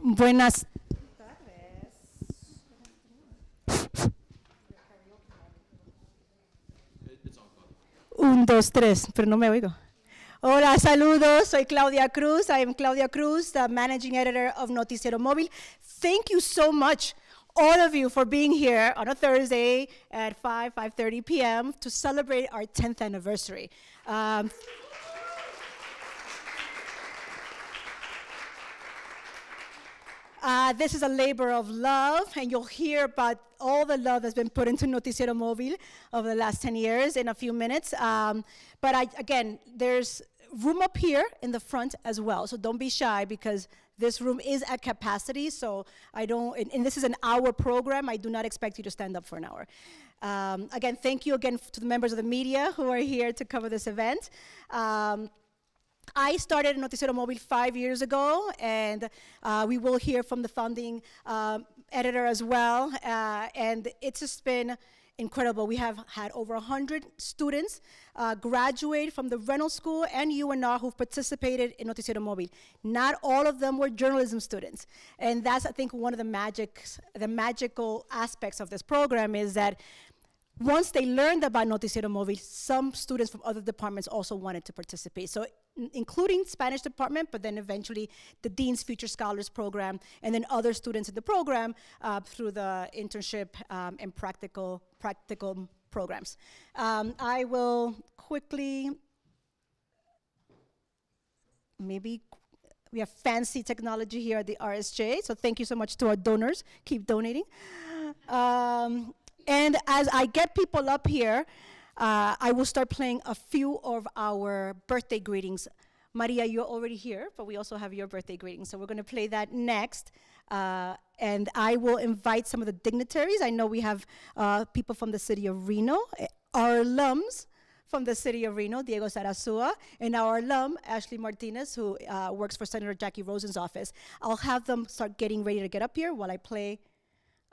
Buenas Un, dos, tres, pero no me oigo. Hola, saludos. Soy Claudia Cruz. I am Claudia Cruz, the managing editor of Noticiero Móvil. Thank you so much, all of you, for being here on a Thursday at 5:30 p.m. to celebrate our 10th anniversary. This is a labor of love, and you'll hear about all the love that's been put into Noticiero Móvil over the last 10 years in a few minutes. Again, there's room up here in the front as well, so don't be shy because this room is at capacity, so and this is an hour program. I do not expect you to stand up for an hour. Again, thank you again to the members of the media who are here to cover this event. I started Noticiero Móvil 5 years ago, and we will hear from the founding editor as well, and it's just been incredible. We have had over 100 students graduate from the Reynolds School and UNR who've participated in Noticiero Móvil. Not all of them were journalism students, and that's, I think, one of the magical aspects of this program is that once they learned about Noticiero Móvil, some students from other departments also wanted to participate. So including Spanish department, but then eventually the Dean's Future Scholars program, and then other students in the program through the internship and practical programs. I will quickly, we have fancy technology here at the RSJ, so thank you so much to our donors. Keep donating. And as I get people up here, I will start playing a few of our birthday greetings. Maria, you're already here, but we also have your birthday greetings, so we're going to play that next. And I will invite some of the dignitaries. I know we have people from the city of Reno, our alums from the city of Reno, Diego Sarasua, and our alum, Ashley Martinez, who works for Senator Jackie Rosen's office. I'll have them start getting ready to get up here while I play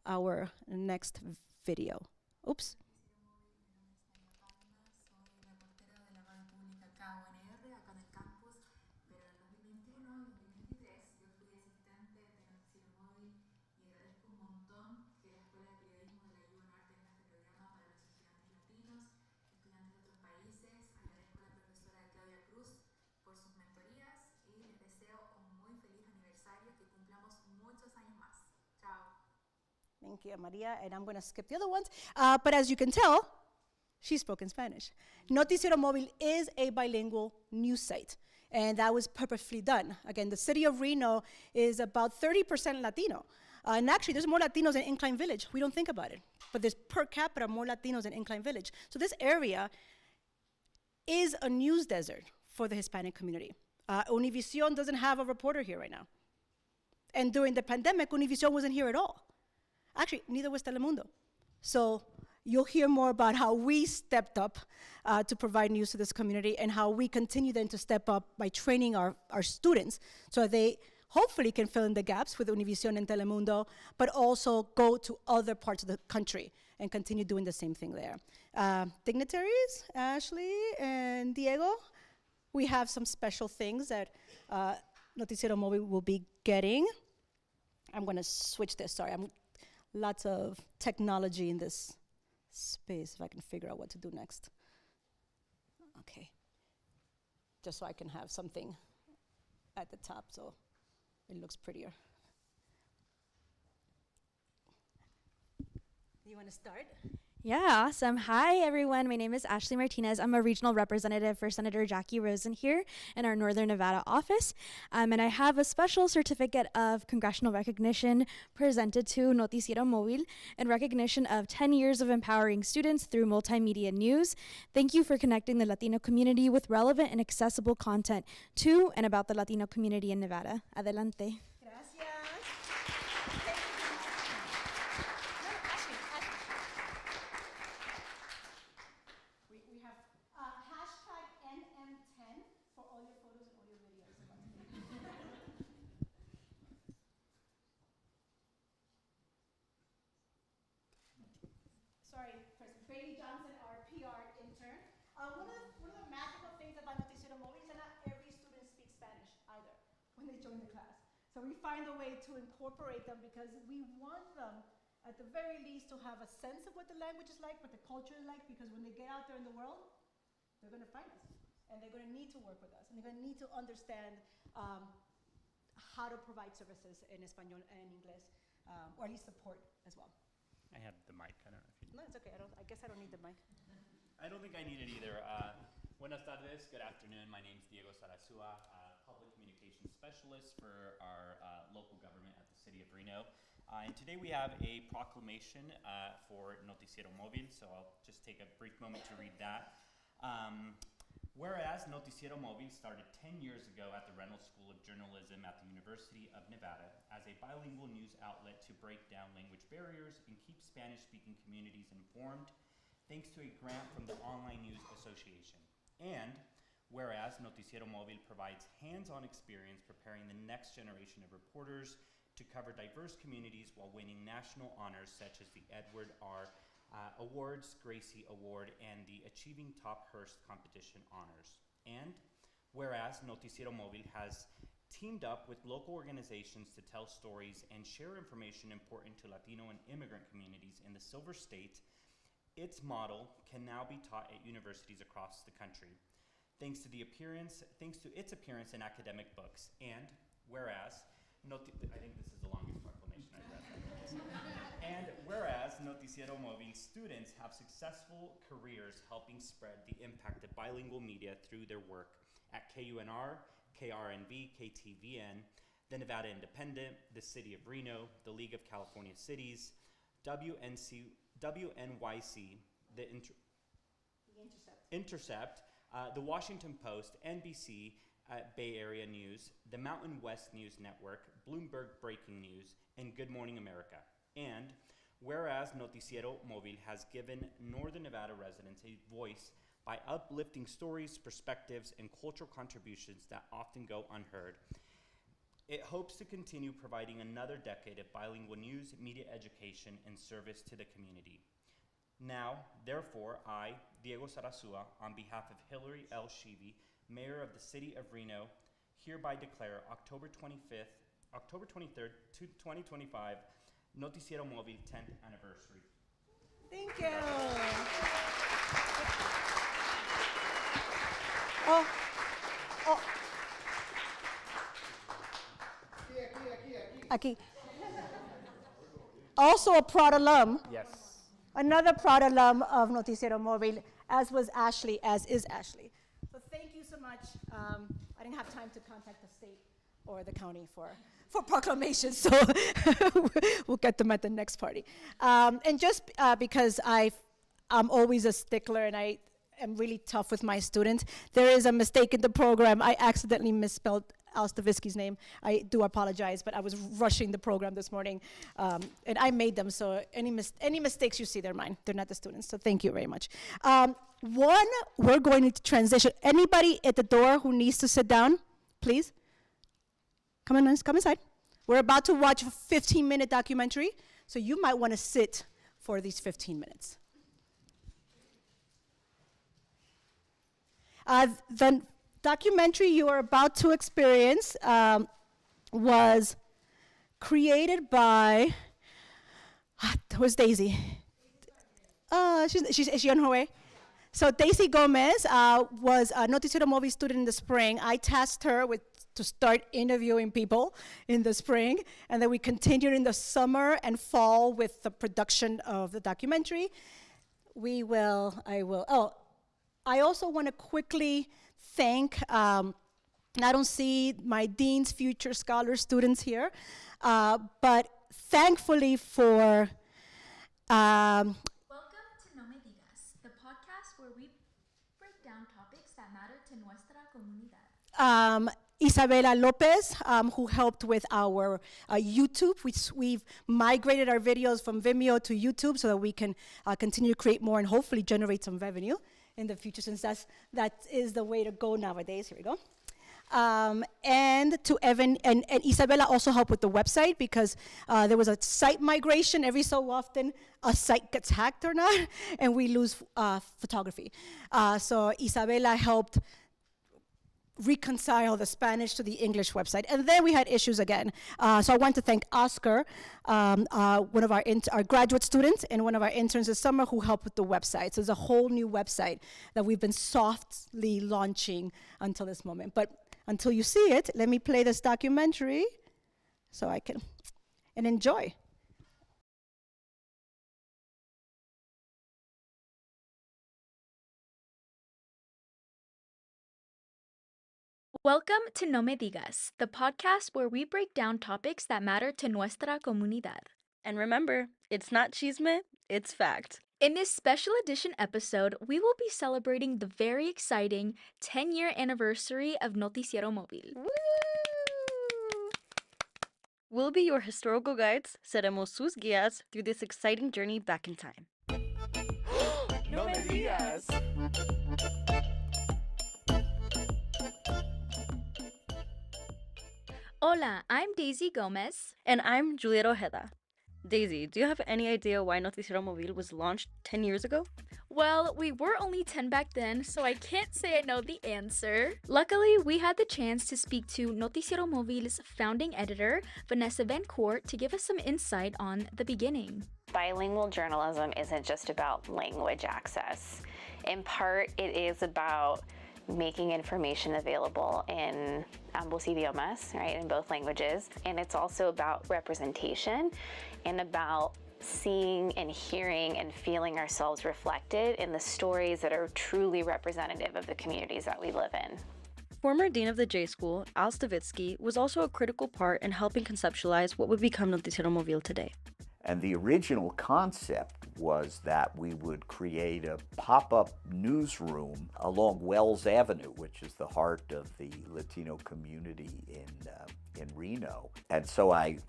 our next video. Oops. Por sus mentorías y les deseo un muy feliz aniversario, que cumplamos muchos años más. Chao. Thank you, Maria, and I'm going to skip the other ones. But as you can tell, she spoke in Spanish. Noticiero Móvil is a bilingual news site, and that was purposefully done. Again, the city of Reno is about 30% Latino. And actually, there's more Latinos in Incline Village. We don't think about it. But there's per capita more Latinos in Incline Village. So this area is a news desert for the Hispanic community. Univision doesn't have a reporter here right now. And during the pandemic, Univision wasn't here at all. Actually, neither was Telemundo. So you'll hear more about how we stepped up to provide news to this community and how we continue then to step up by training our students so they hopefully can fill in the gaps with Univision and Telemundo, but also go to other parts of the country and continue doing the same thing there. Dignitaries, Ashley and Diego, we have some special things that Noticiero Móvil will be getting. I'm going to switch this, sorry. Lots of technology in this space, if I can figure out what to do next. Okay. Just so I can have something at the top so it looks prettier. You want to start? Yeah, awesome. Hi, everyone. My name is Ashley Martinez. I'm a regional representative for Senator Jackie Rosen here in our Northern Nevada office. And I have a special certificate of congressional recognition presented to Noticiero Móvil in recognition of 10 years of empowering students through multimedia news. Thank you for connecting the Latino community with relevant and accessible content to and about the Latino community in Nevada. Adelante. One of the magical things about Noticiero Móvil is that not every student speaks Spanish either when they join the class. So we find a way to incorporate them because we want them, at the very least, to have a sense of what the language is like, what the culture is like, because when they get out there in the world, they're going to find us. And they're going to need to work with us. And they're going to need to understand how to provide services in Espanol and English, or at least support as well. I have the mic. I don't know if you. No, it's okay. I guess I don't need the mic. I don't think I need it either. Buenas tardes. Good afternoon. My name is Diego Sarasua, public communications specialist for our local government at the city of Reno. And today we have a proclamation for Noticiero Móvil. So I'll just take a brief moment to read that. Whereas Noticiero Móvil started 10 years ago at the Reynolds School of Journalism at the University of Nevada as a bilingual news outlet to break down language barriers and keep Spanish-speaking communities informed, thanks to a grant from the Online News Association. And whereas Noticiero Móvil provides hands-on experience preparing the next generation of reporters to cover diverse communities while winning national honors such as the Edward R. Awards, Gracie Award, and the Achieving Top Hearst Competition honors. And whereas Noticiero Móvil has teamed up with local organizations to tell stories and share information important to Latino and immigrant communities in the Silver State, its model can now be taught at universities across the country, thanks to its appearance in academic books. And whereas, I think this is the longest proclamation I've read. And whereas Noticiero Móvil students have successful careers helping spread the impact of bilingual media through their work at KUNR, KRNV, KTVN, the Nevada Independent, the City of Reno, the League of California Cities, WNYC, the Intercept, the Washington Post, NBC, Bay Area News, the Mountain West News Network, Bloomberg Breaking News, and Good Morning America. And whereas Noticiero Móvil has given Northern Nevada residents a voice by uplifting stories, perspectives, and cultural contributions that often go unheard, it hopes to continue providing another decade of bilingual news, media education, and service to the community. Now, therefore, I, Diego Sarasua, on behalf of Hillary L. Sheevy, Mayor of the City of Reno, hereby declare October 23rd, 2025, Noticiero Móvil 10th anniversary. Thank you. Oh. Aquí. Also a proud alum. Yes. Another proud alum of Noticiero Móvil, as is Ashley. So thank you so much. I didn't have time to contact the state or the county for proclamations, so we'll get them at the next party. And just because I'm always a stickler and I am really tough with my students, there is a mistake in the program. I accidentally misspelled Stavitsky's name. I do apologize, but I was rushing the program this morning, and I made them, so any mistakes you see, they're mine. They're not the students, so thank you very much. We're going to transition. Anybody at the door who needs to sit down, please? Come inside. We're about to watch a 15-minute documentary, so you might want to sit for these 15 minutes. The documentary you are about to experience was created by, where's Daisy? Is she on her way? So Daisy Gomez was a Noticiero Móvil student in the spring. I tasked her to start interviewing people in the spring, and then we continued in the summer and fall with the production of the documentary. I also want to quickly thank, I don't see my Dean's Future Scholar students here, but thankfully for Welcome to No Me Digas, the podcast where we break down topics that matter to nuestra comunidad. Isabela Lopez, who helped with our YouTube, which we've migrated our videos from Vimeo to YouTube so that we can continue to create more and hopefully generate some revenue in the future, since that is the way to go nowadays. Here we go. And to Evan, and Isabella also helped with the website because there was a site migration. Every so often, a site gets hacked or not, and we lose photography. So Isabella helped reconcile the Spanish to the English website. And then we had issues again. So I want to thank Oscar, one of our graduate students and one of our interns this summer who helped with the website. So it's a whole new website that we've been softly launching until this moment. But until you see it, let me play this documentary so I can, and enjoy. Welcome to No Me Digas, the podcast where we break down topics that matter to nuestra comunidad. And remember, it's not chisme, it's fact. In this special edition episode, we will be celebrating the very exciting 10-year anniversary of Noticiero Móvil. Woo! We'll be your historical guides, seremos sus guías through this exciting journey back in time. No me digas. Hola, I'm Daisy Gomez. And I'm Juliet Ojeda. Daisy, do you have any idea why Noticiero Móvil was launched 10 years ago? Well, we were only 10 back then, so I can't say I know the answer. Luckily, we had the chance to speak to Noticiero Móvil's founding editor, Vanessa Vancour, to give us some insight on the beginning. Bilingual journalism isn't just about language access. In part, it is about making information available in ambos idiomas, right, in both languages. And it's also about representation and about seeing and hearing and feeling ourselves reflected in the stories that are truly representative of the communities that we live in. Former Dean of the J School, Stavitsky, was also a critical part in helping conceptualize what would become Noticiero Móvil today. And the original concept was that we would create a pop-up newsroom along Wells Avenue, which is the heart of the Latino community in Reno. And so I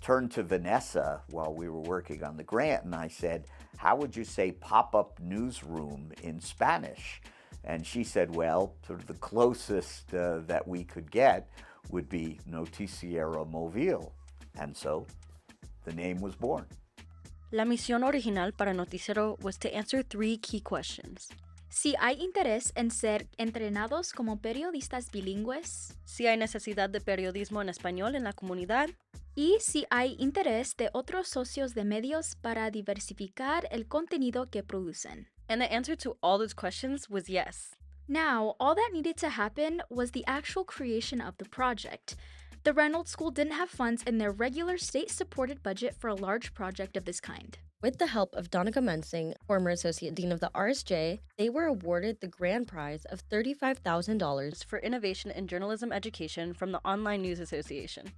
turned to Vanessa while we were working on the grant, and I said, how would you say pop-up newsroom in Spanish? And she said, well, sort of the closest that we could get would be Noticiero Móvil. And so the name was born. La misión original para Noticiero was to answer 3 key questions. Si hay interés en ser entrenados como periodistas bilingües. Si hay necesidad de periodismo en español en la comunidad. Y si hay interés de otros socios de medios para diversificar el contenido que producen. And the answer to all those questions was yes. Now, all that needed to happen was the actual creation of the project. The Reynolds School didn't have funds in their regular state-supported budget for a large project of this kind. With the help of Donica Mensing, former Associate Dean of the RSJ, they were awarded the grand prize of $35,000 for innovation in journalism education from the Online News Association.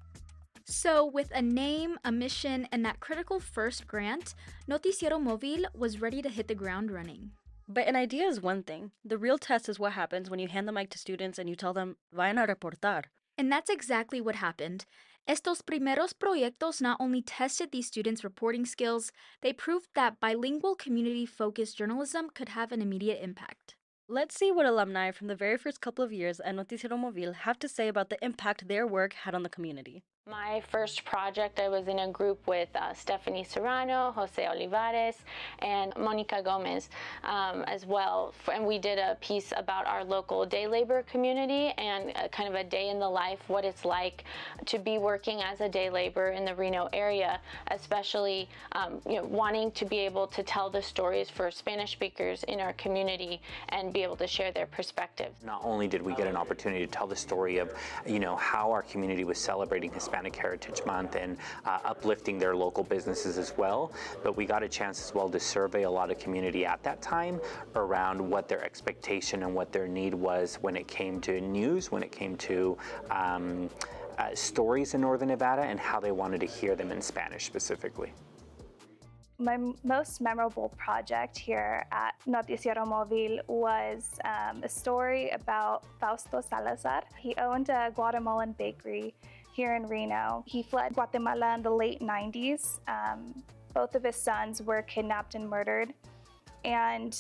So, with a name, a mission, and that critical first grant, Noticiero Móvil was ready to hit the ground running. But an idea is one thing. The real test is what happens when you hand the mic to students and you tell them, vayan a reportar. And that's exactly what happened. Estos primeros proyectos not only tested these students' reporting skills, they proved that bilingual community-focused journalism could have an immediate impact. Let's see what alumni from the very first couple of years at Noticiero Móvil have to say about the impact their work had on the community. My first project, I was in a group with Stephanie Serrano, Jose Olivares, and Monica Gomez as well. And we did a piece about our local day labor community and kind of a day in the life, what it's like to be working as a day laborer in the Reno area, especially wanting to be able to tell the stories for Spanish speakers in our community and be able to share their perspective. Not only did we get an opportunity to tell the story of, how our community was celebrating Hispanic Heritage Month and uplifting their local businesses as well, but we got a chance as well to survey a lot of community at that time around what their expectation and what their need was when it came to news, when it came to stories in Northern Nevada, and how they wanted to hear them in Spanish specifically. My most memorable project here at Noticiero Móvil was a story about Fausto Salazar. He owned a Guatemalan bakery here in Reno. He fled Guatemala in the late 90s. Both of his sons were kidnapped and murdered. And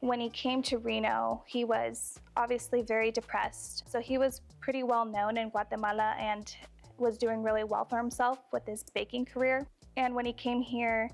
when he came to Reno, he was obviously very depressed. So he was pretty well known in Guatemala and was doing really well for himself with his baking career. And when he came here,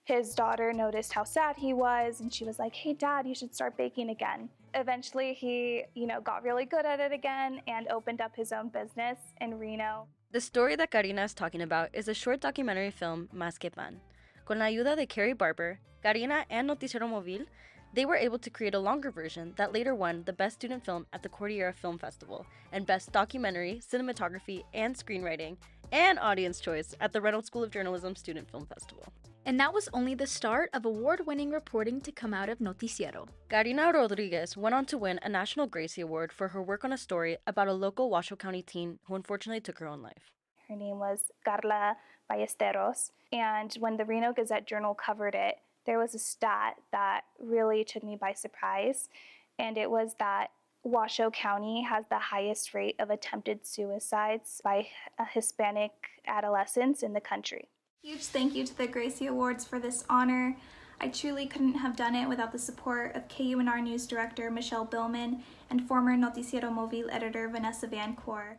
his daughter noticed how sad he was, and she was like, hey, Dad, you should start baking again. Eventually, he, got really good at it again and opened up his own business in Reno. The story that Karina is talking about is a short documentary film, Más que Pan. Con la ayuda de Kari Barber, Karina and Noticiero Móvil, they were able to create a longer version that later won the Best Student Film at the Cordillera Film Festival and Best Documentary, Cinematography, and Screenwriting, and Audience Choice at the Reynolds School of Journalism Student Film Festival. And that was only the start of award-winning reporting to come out of Noticiero. Karina Rodriguez went on to win a National Gracie Award for her work on a story about a local Washoe County teen who unfortunately took her own life. Her name was Carla Ballesteros, and when the Reno Gazette-Journal covered it, there was a stat that really took me by surprise, and it was that Washoe County has the highest rate of attempted suicides by Hispanic adolescents in the country. Huge thank you to the Gracie Awards for this honor. I truly couldn't have done it without the support of KUNR News Director Michelle Billman and former Noticiero Móvil editor Vanessa Vancour.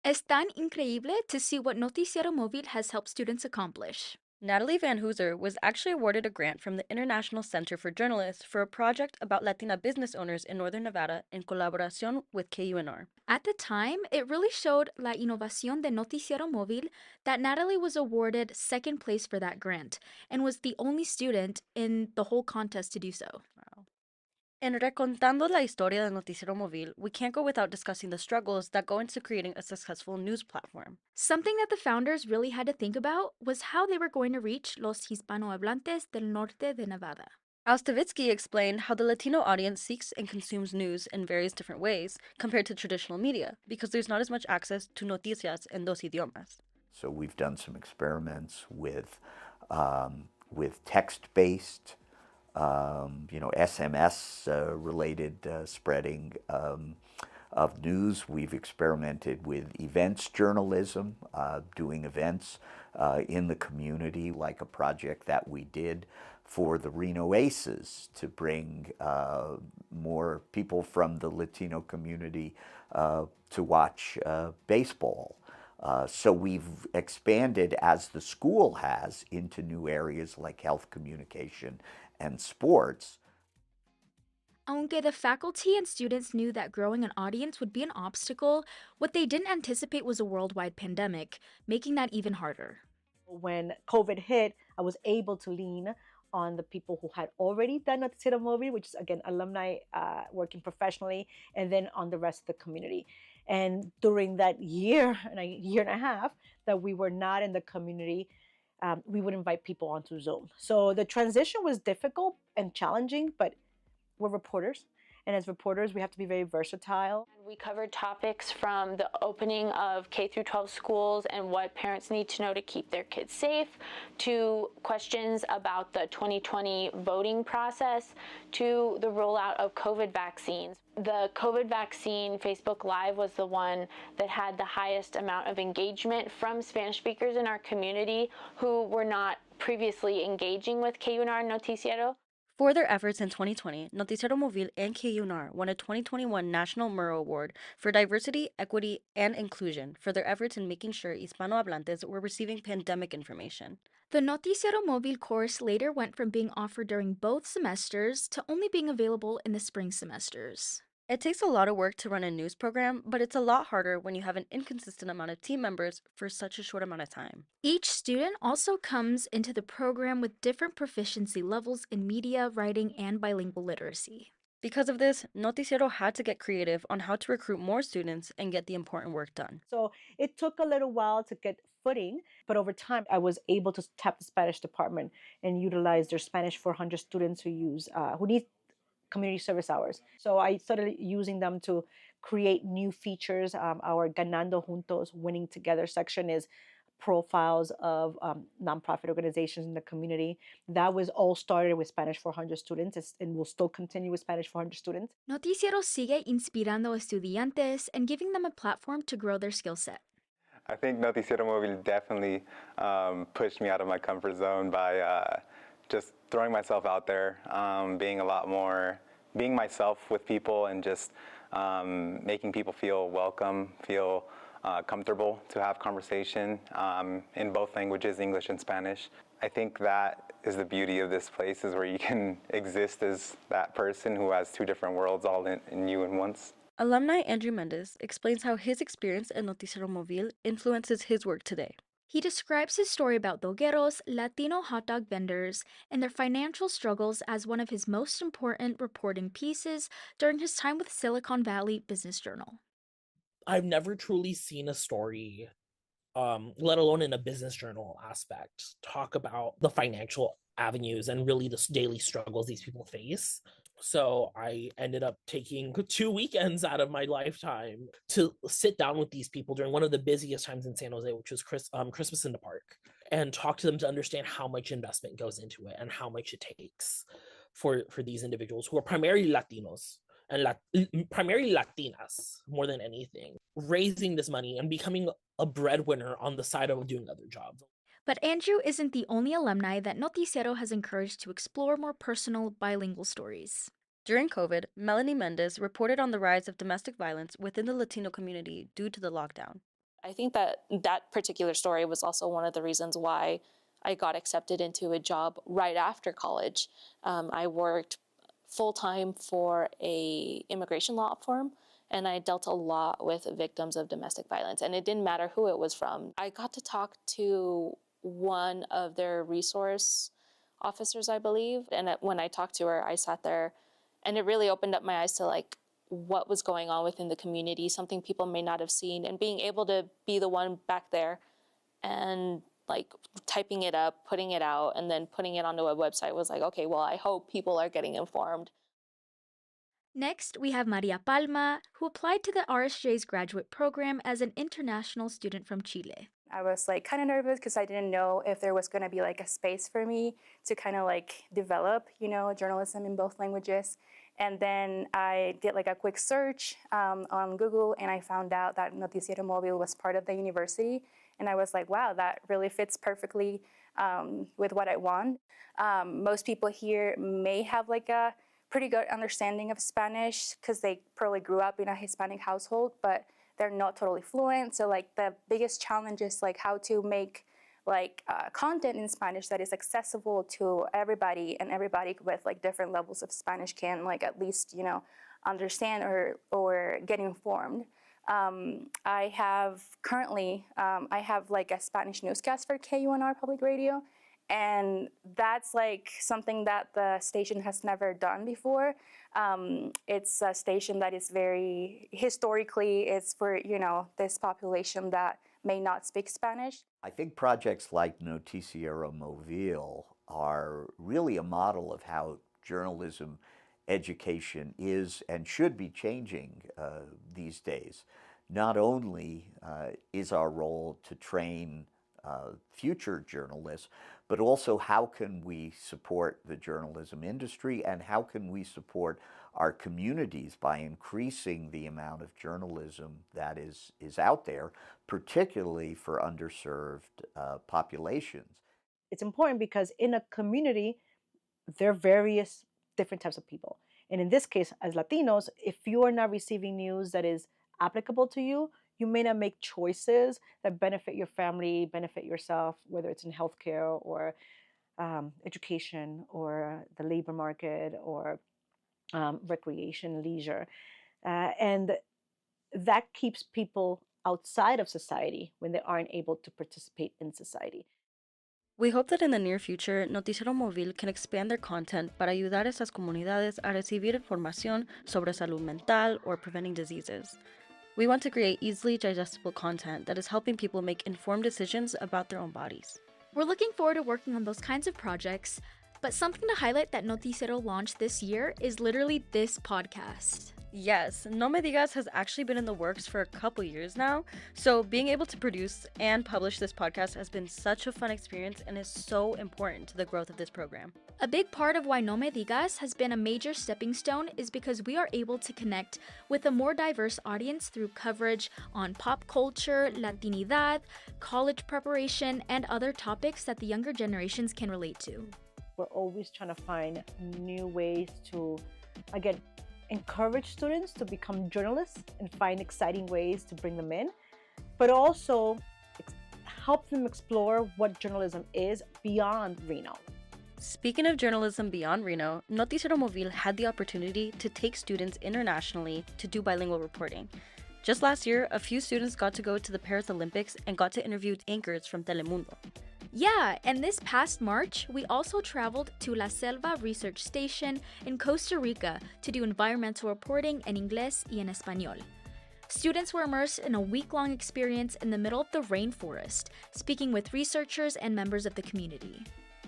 Es tan increíble to see what Noticiero Móvil has helped students accomplish. Natalie Van Hooser was actually awarded a grant from the International Center for Journalists for a project about Latina business owners in Northern Nevada in colaboración with KUNR. At the time, it really showed la innovación de Noticiero Móvil that Natalie was awarded second place for that grant and was the only student in the whole contest to do so. Wow. En Recontando la Historia de Noticiero Móvil, we can't go without discussing the struggles that go into creating a successful news platform. Something that the founders really had to think about was how they were going to reach los hispanohablantes del norte de Nevada. Stavitsky explained how the Latino audience seeks and consumes news in various different ways compared to traditional media, because there's not as much access to noticias en dos idiomas. So we've done some experiments with text-based, SMS-related spreading of news. We've experimented with events journalism, doing events in the community, like a project that we did for the Reno Aces to bring more people from the Latino community to watch baseball. So we've expanded, as the school has, into new areas like health communication and sports. Aunque the faculty and students knew that growing an audience would be an obstacle, what they didn't anticipate was a worldwide pandemic, making that even harder. When COVID hit, I was able to lean on the people who had already done Noticiero Móvil, which is, again, alumni working professionally, and then on the rest of the community. And during that year and a half that we were not in the community, we would invite people onto Zoom. So the transition was difficult and challenging, but we're reporters. And as reporters, we have to be very versatile. We covered topics from the opening of K-12 schools and what parents need to know to keep their kids safe, to questions about the 2020 voting process, to the rollout of COVID vaccines. The COVID vaccine Facebook Live was the one that had the highest amount of engagement from Spanish speakers in our community who were not previously engaging with KUNR Noticiero. For their efforts in 2020, Noticiero Móvil and KUNR won a 2021 National Murrow Award for Diversity, Equity, and Inclusion for their efforts in making sure Hispanohablantes were receiving pandemic information. The Noticiero Móvil course later went from being offered during both semesters to only being available in the spring semesters. It takes a lot of work to run a news program, but it's a lot harder when you have an inconsistent amount of team members for such a short amount of time. Each student also comes into the program with different proficiency levels in media, writing, and bilingual literacy. Because of this, Noticiero had to get creative on how to recruit more students and get the important work done. So it took a little while to get footing, but over time I was able to tap the Spanish department and utilize their Spanish 400 students who need community service hours. So I started using them to create new features. Our Ganando Juntos, Winning Together section is profiles of nonprofit organizations in the community. That was all started with Spanish 400 students and will still continue with Spanish 400 students. Noticiero sigue inspirando estudiantes and giving them a platform to grow their skill set. I think Noticiero Móvil definitely pushed me out of my comfort zone by just throwing myself out there, being myself with people, and just making people feel welcome, feel comfortable to have conversation in both languages, English and Spanish. I think that is the beauty of this place, is where you can exist as that person who has two different worlds all in you in once. Alumni Andrew Mendez explains how his experience at Noticiero Móvil influences his work today. He describes his story about dogueros, Latino hot dog vendors, and their financial struggles as one of his most important reporting pieces during his time with Silicon Valley Business Journal. I've never truly seen a story, let alone in a business journal aspect, talk about the financial avenues and really the daily struggles these people face. So I ended up taking 2 weekends out of my lifetime to sit down with these people during one of the busiest times in San Jose, which was Christmas in the Park, and talk to them to understand how much investment goes into it and how much it takes for these individuals who are primarily Latinos and primarily Latinas more than anything, raising this money and becoming a breadwinner on the side of doing other jobs. But Andrew isn't the only alumni that Noticiero has encouraged to explore more personal bilingual stories. During COVID, Melanie Mendez reported on the rise of domestic violence within the Latino community due to the lockdown. I think that particular story was also one of the reasons why I got accepted into a job right after college. I worked full-time for a immigration law firm, and I dealt a lot with victims of domestic violence, and it didn't matter who it was from. I got to talk to one of their resource officers, I believe, and when I talked to her, I sat there, and it really opened up my eyes to like what was going on within the community, something people may not have seen, and being able to be the one back there and like typing it up, putting it out, and then putting it onto a website was like, okay, well, I hope people are getting informed. Next, we have Maria Palma, who applied to the RSJ's graduate program as an international student from Chile. I was like kind of nervous because I didn't know if there was going to be like a space for me to kind of like develop, journalism in both languages. And then I did like a quick search on Google, and I found out that Noticiero Móvil was part of the university. And I was like, wow, that really fits perfectly with what I want. Most people here may have like a pretty good understanding of Spanish because they probably grew up in a Hispanic household, but they're not totally fluent. So like the biggest challenge is like how to make like content in Spanish that is accessible to everybody, and everybody with like different levels of Spanish can like at least, understand or get informed. I have currently, I have like a Spanish newscast for KUNR Public Radio, and that's like something that the station has never done before. It's a station that is very, historically, it's for, this population that may not speak Spanish. I think projects like Noticiero Móvil are really a model of how journalism education is and should be changing these days. Not only is our role to train future journalists, but also how can we support the journalism industry and how can we support our communities by increasing the amount of journalism that is out there, particularly for underserved populations. It's important because in a community, there are various different types of people. And in this case, as Latinos, if you are not receiving news that is applicable to you, you may not make choices that benefit your family, benefit yourself, whether it's in healthcare or education or the labor market or recreation, leisure. And that keeps people outside of society when they aren't able to participate in society. We hope that in the near future, Noticiero Móvil can expand their content para ayudar a estas comunidades a recibir información sobre salud mental or preventing diseases. We want to create easily digestible content that is helping people make informed decisions about their own bodies. We're looking forward to working on those kinds of projects, but something to highlight that Noticiero launched this year is literally this podcast. Yes, No Me Digas has actually been in the works for a couple years now, so being able to produce and publish this podcast has been such a fun experience and is so important to the growth of this program. A big part of why No Me Digas has been a major stepping stone is because we are able to connect with a more diverse audience through coverage on pop culture, Latinidad, college preparation, and other topics that the younger generations can relate to. We're always trying to find new ways to, again, encourage students to become journalists and find exciting ways to bring them in. but also help them explore what journalism is beyond Reno. Speaking of journalism beyond Reno, Noticiero Móvil had the opportunity to take students internationally to do bilingual reporting. Just last year, a few students got to go to the Paris Olympics and got to interview anchors from Telemundo. Yeah, and this past March, we also traveled to La Selva Research Station in Costa Rica to do environmental reporting en inglés y en español. Students were immersed in a week-long experience in the middle of the rainforest, speaking with researchers and members of the community.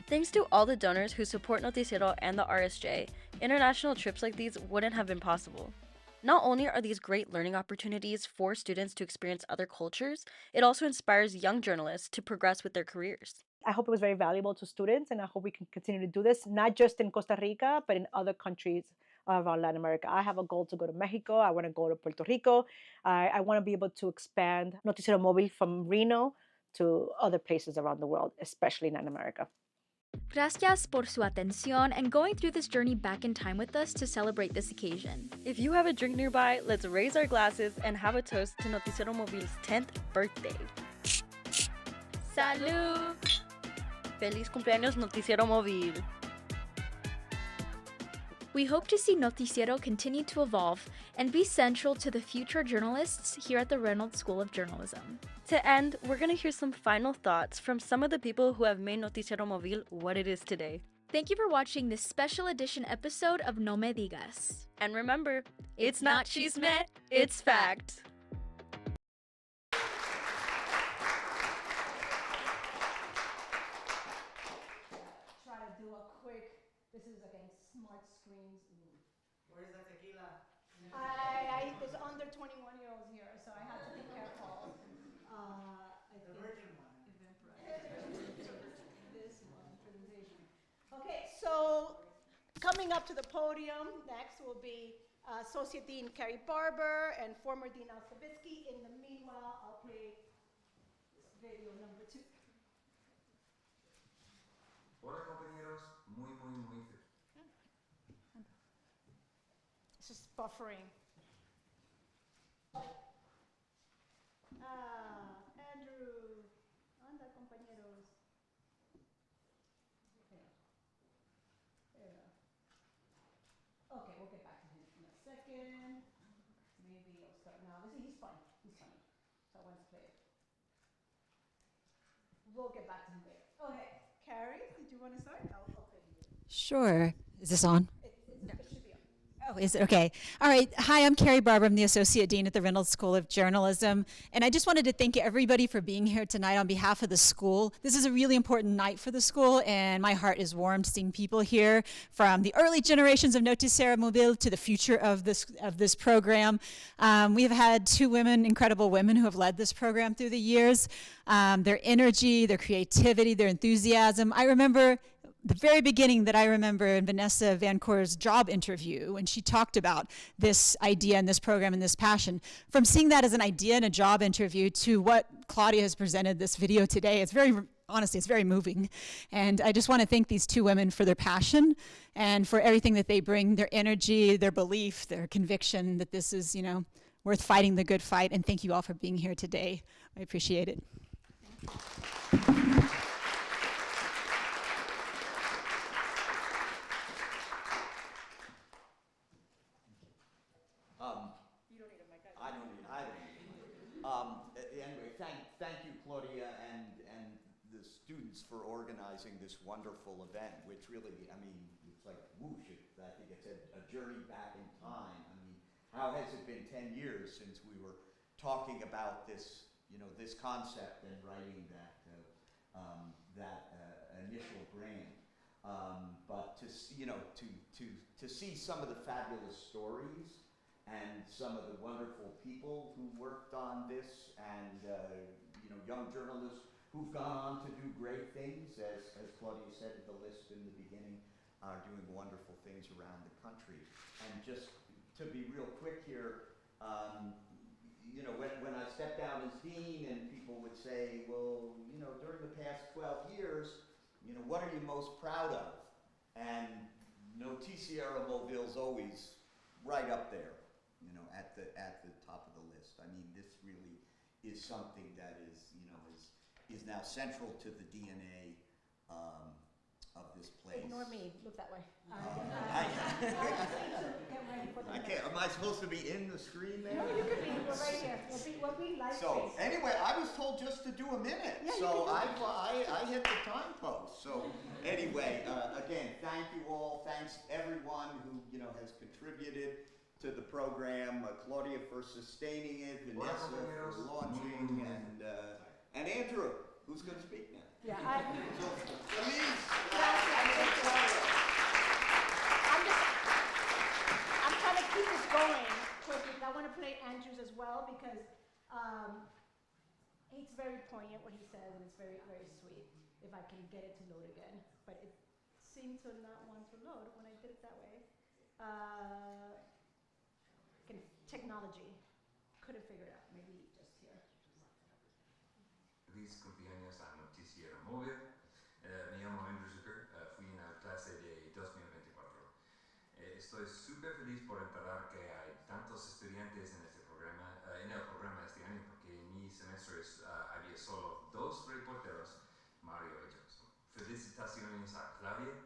Thanks to all the donors who support Noticiero and the RSJ, international trips like these wouldn't have been possible. Not only are these great learning opportunities for students to experience other cultures, it also inspires young journalists to progress with their careers. I hope it was very valuable to students, and I hope we can continue to do this, not just in Costa Rica, but in other countries around Latin America. I have a goal to go to Mexico. I want to go to Puerto Rico. I want to be able to expand Noticiero Móvil from Reno to other places around the world, especially in Latin America. Gracias por su atención and going through this journey back in time with us to celebrate this occasion. If you have a drink nearby, let's raise our glasses and have a toast to Noticiero Móvil's 10th birthday. Salud! Feliz cumpleaños, Noticiero Móvil! We hope to see Noticiero continue to evolve and be central to the future journalists here at the Reynolds School of Journalism. To end, we're going to hear some final thoughts from some of the people who have made Noticiero Móvil what it is today. Thank you for watching this special edition episode of No Me Digas. And remember, it's not chisme, it's fact. Try to do a quick, this is again smart screens. Where's the tequila? There's under 21-year-olds here, so I have to be careful. The virgin one. This one, presentation. Okay, so coming up to the podium next will be Associate Dean Kari Barber and former Dean Stavitsky. In the meanwhile, I'll play this video number 2. Hola compañeros, muy. It's just buffering. Andrew. Anda, compañeros. Okay. Okay, we'll get back to him in a second. Maybe I'll start now. He's funny. He's funny. So I want to play it. We'll get back to him later. Okay, Kari, did you want to start? I'll play you. Sure. Is this on? It should be on. Oh, is it? Okay. All right. Hi, I'm Kari Barber. I'm the Associate Dean at the Reynolds School of Journalism. And I just wanted to thank everybody for being here tonight on behalf of the school. This is a really important night for the school, and my heart is warmed seeing people here from the early generations of Noticiero Móvil to the future of this program. We have had 2 women, incredible women, who have led this program through the years. Their energy, their creativity, their enthusiasm. I remember the very beginning that I remember in Vanessa Vancour's job interview when she talked about this idea and this program and this passion. From seeing that as an idea in a job interview to what Claudia has presented this video today, honestly, it's very moving. And I just want to thank these 2 women for their passion and for everything that they bring, their energy, their belief, their conviction that this is, worth fighting the good fight. And thank you all for being here today. I appreciate it. Anyway, thank you, Claudia, and the students for organizing this wonderful event, which really, it's like whoosh. I think it's a journey back in time. How has it been 10 years since we were talking about this, this concept and writing that initial grant? But to see some of the fabulous stories and some of the wonderful people who worked on this, and young journalists who've gone on to do great things, as Claudia said at the list in the beginning, are doing wonderful things around the country. And just to be real quick here, when I stepped down as dean, and people would say, well, during the past 12 years, what are you most proud of? And Noticiero Móvil's always right up there, at the top of the list. This really is something that is now central to the DNA of this place. Ignore me. Look that way. I can't. Am I supposed to be in the screen there? No, you could be. We're right here. We'll be live. So anyway, I was told just to do a minute. Yeah, so I hit the time post. So anyway, again, thank you all. Thanks everyone who has contributed to the program. Claudia for sustaining it, Vanessa for launching, and Andrew, who's going to speak now. Yeah, So please. I'm trying to keep this going quickly. I want to play Andrew's as well because it's very poignant what he says, and it's very, very sweet. If I can get it to load again, but it seemed to not want to load when I did it that way. Technology couldn't figure it out. Maybe just here. Feliz cumpleaños a Noticiero Móvil. Me llamo Andrew Zucker, fui en la clase de 2024. Estoy súper feliz por enterar que hay tantos estudiantes en este programa, en el programa este año, porque en mi semestre había solo 2 reporteros, Mario y Jackson. Felicitaciones a Claudia.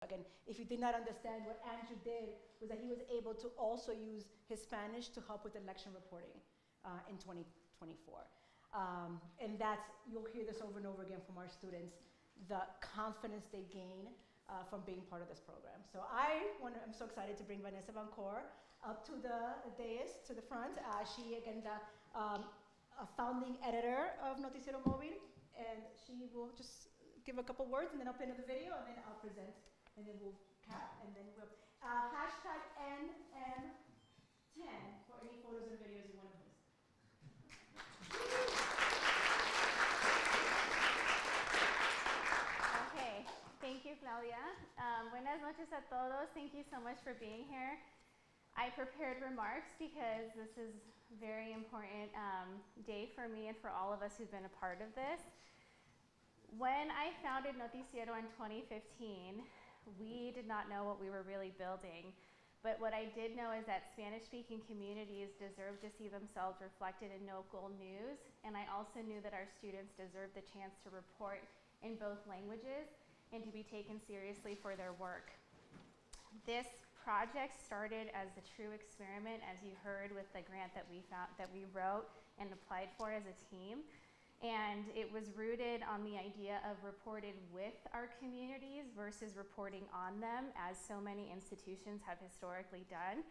Again, if you did not understand, what Andrew did was that he was able to also use his Spanish to help with election reporting in 2024. And you'll hear this over and over again from our students, the confidence they gain from being part of this program. So I'm so excited to bring Vanessa Vancour up to the dais, to the front. She, again, a founding editor of Noticiero Móvil, and she will just give a couple words, and then I'll play another video, and then I'll present. And then we'll cap, and then we'll hashtag NM10 for any photos and videos you want to post. Okay, thank you, Claudia. Buenas noches a todos. Thank you so much for being here. I prepared remarks because this is a very important day for me and for all of us who've been a part of this. When I founded Noticiero in 2015, we did not know what we were really building, but what I did know is that Spanish-speaking communities deserve to see themselves reflected in local news, and I also knew that our students deserved the chance to report in both languages and to be taken seriously for their work. This project started as a true experiment, as you heard, with the grant that we wrote and applied for as a team. And it was rooted on the idea of reported with our communities versus reporting on them, as so many institutions have historically done.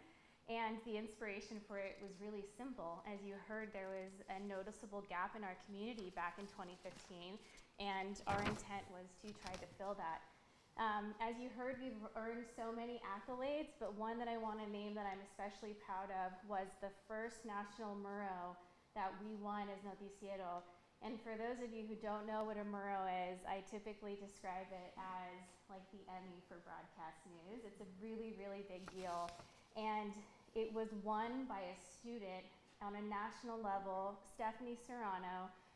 And the inspiration for it was really simple. As you heard, there was a noticeable gap in our community back in 2015, and our intent was to try to fill that. As you heard, we've earned so many accolades, but one that I want to name that I'm especially proud of was the first national Murro that we won as Noticiero. And for those of you who don't know what a Murro is, I typically describe it as like the Emmy for broadcast news. It's a really, really big deal. And it was won by a student on a national level, Stavitsky,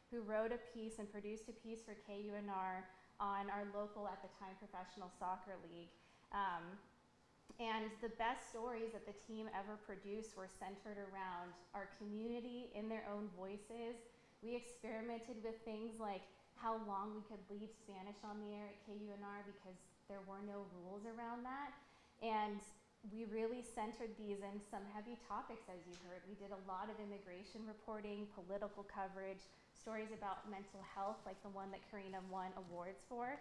who wrote a piece and produced a piece for KUNR on our local, at the time, professional soccer league. And the best stories that the team ever produced were centered around our community in their own voices. We experimented with things like how long we could leave Spanish on the air at KUNR because there were no rules around that. And we really centered these in some heavy topics, as you heard. We did a lot of immigration reporting, political coverage, stories about mental health, like the one that Karina won awards for.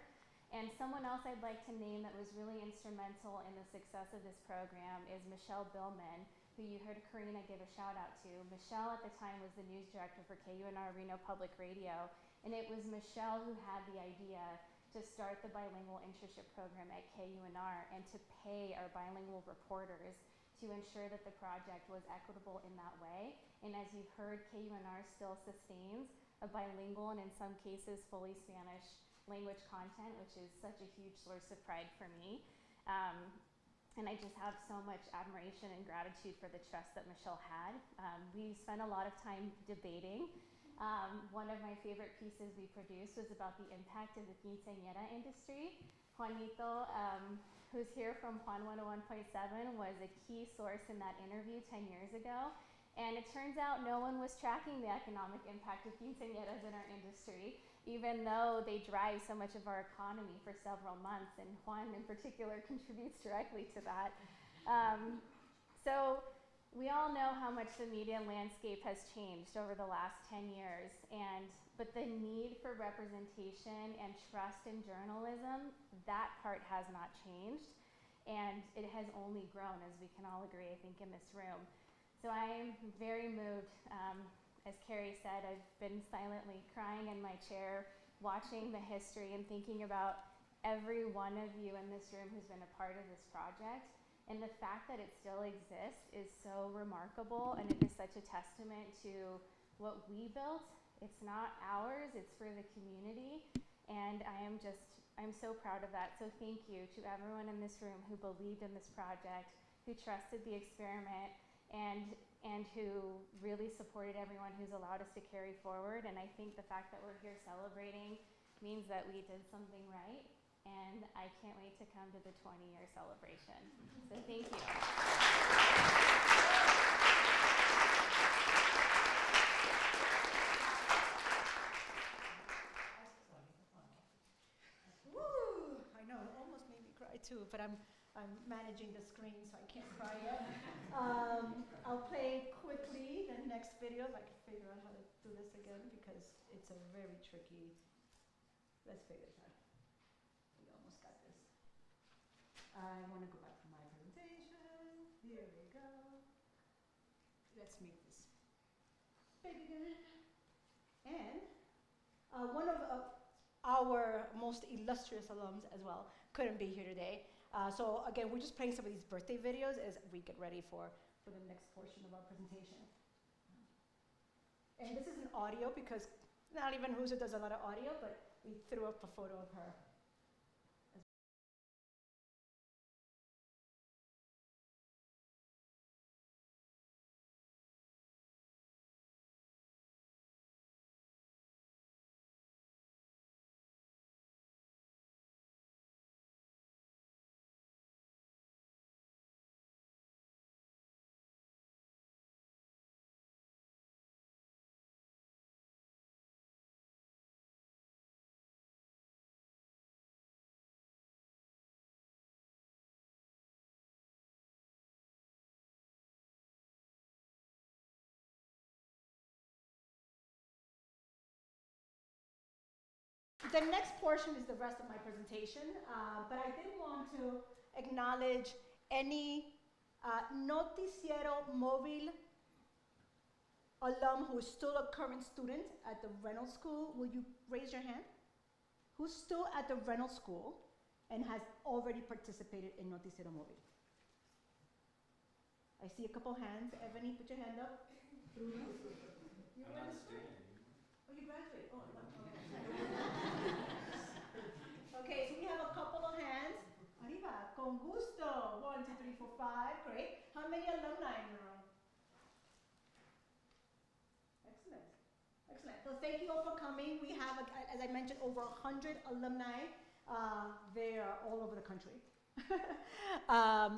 And someone else I'd like to name that was really instrumental in the success of this program is Michelle Billman, who you heard Karina give a shout out to. Michelle at the time was the news director for KUNR Reno Public Radio, and it was Michelle who had the idea to start the bilingual internship program at KUNR and to pay our bilingual reporters to ensure that the project was equitable in that way. And as you've heard, KUNR still sustains a bilingual and in some cases fully Spanish language content, which is such a huge source of pride for me. And I just have so much admiration and gratitude for the trust that Michelle had. We spent a lot of time debating. One of my favorite pieces we produced was about the impact of the quinceañera industry. Juanito, who's here from Juan 101.7, was a key source in that interview 10 years ago. And it turns out no one was tracking the economic impact of quinceañeras in our industry, even though they drive so much of our economy for several months, and Juan in particular contributes directly to that. So we all know how much the media landscape has changed over the last 10 years, but the need for representation and trust in journalism, that part has not changed, and it has only grown, as we can all agree, I think, in this room. So I'm very moved. As Kari said, I've been silently crying in my chair, watching the history and thinking about every one of you in this room who's been a part of this project. And the fact that it still exists is so remarkable, and it is such a testament to what we built. It's not ours, it's for the community. And I'm so proud of that. So thank you to everyone in this room who believed in this project, who trusted the experiment, and who really supported everyone who's allowed us to carry forward. And I think the fact that we're here celebrating means that we did something right, and I can't wait to come to the 20-year celebration. So thank you. Woo! I know, it almost made me cry too, but I'm managing the screen, so I can't cry yet. I'll play quickly the next video, if I can figure out how to do this again, because it's a very tricky, let's figure this out. We almost got this. I want to go back to my presentation. Here we go. Let's make this big again. And one of our most illustrious alums as well couldn't be here today. So again, we're just playing some of these birthday videos as we get ready for the next portion of our presentation. And this is an audio because not even Husa does a lot of audio, but we threw up a photo of her. The next portion is the rest of my presentation, but I did want to acknowledge any Noticiero Móvil alum who is still a current student at the Reynolds School. Will you raise your hand? Who's still at the Reynolds School and has already participated in Noticiero Móvil? I see a couple hands. Ebony, put your hand up. Bruno? You were in the spring. Oh, you graduated. Oh, no. Okay, so we have a couple of hands. Arriba, con gusto. 1, 2, 3, 4, 5. Great. How many alumni in the room? Excellent. Excellent. So thank you all for coming. We have, as I mentioned, over 100 alumni. They are all over the country.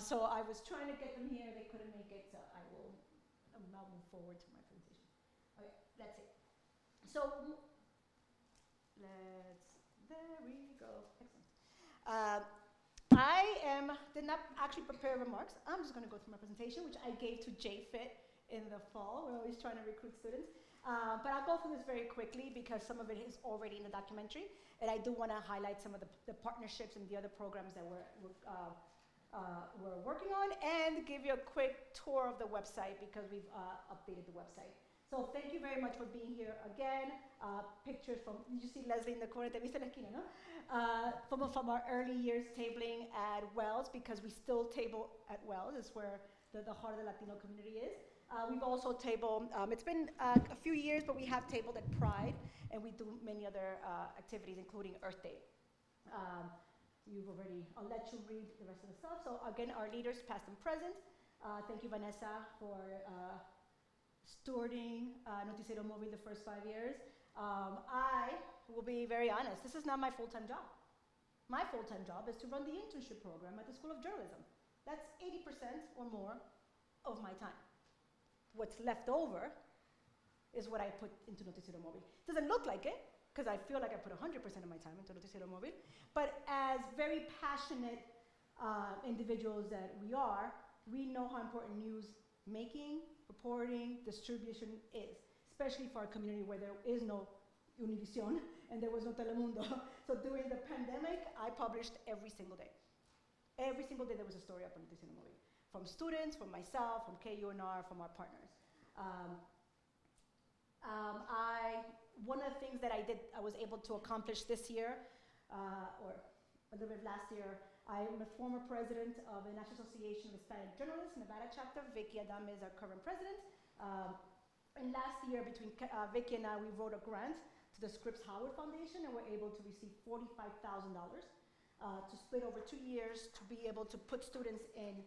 So I was trying to get them here. They couldn't make it, so I'll move forward to my presentation. Okay, that's it. So there we go. Excellent. I did not actually prepare remarks. I'm just going to go through my presentation, which I gave to JFIT in the fall. We're always trying to recruit students. But I'll go through this very quickly because some of it is already in the documentary. And I do want to highlight some of the partnerships and the other programs that we're working on, and give you a quick tour of the website because we've updated the website. So thank you very much for being here again. Pictures from, did you see Leslie in the corner? Te viste la esquina, no? From our early years tabling at Wells, because we still table at Wells. It's where the heart of the Latino community is. We've also tabled, it's been a few years, but we have tabled at Pride, and we do many other activities, including Earth Day. I'll let you read the rest of the stuff. So again, our leaders, past and present. Thank you, Vanessa, for stewarding Noticiero Móvil the first 5 years. I will be very honest, this is not my full-time job. My full-time job is to run the internship program at the School of Journalism. That's 80% or more of my time. What's left over is what I put into Noticiero Móvil. Doesn't look like it, because I feel like I put 100% of my time into Noticiero Móvil, but as very passionate individuals that we are, we know how important news making, reporting, distribution is, especially for our community where there is no Univision and there was no Telemundo. So during the pandemic, I published every single day. Every single day there was a story up on Noticiero Móvil, from students, from myself, from KUNR, from our partners. One of the things that I was able to accomplish this year, or a little bit last year, I am a former president of the National Association of Hispanic Journalists, Nevada chapter. Vicky Adame is our current president. And last year, between Vicky and I, we wrote a grant to the Scripps Howard Foundation, and we're able to receive $45,000 to split over 2 years to be able to put students in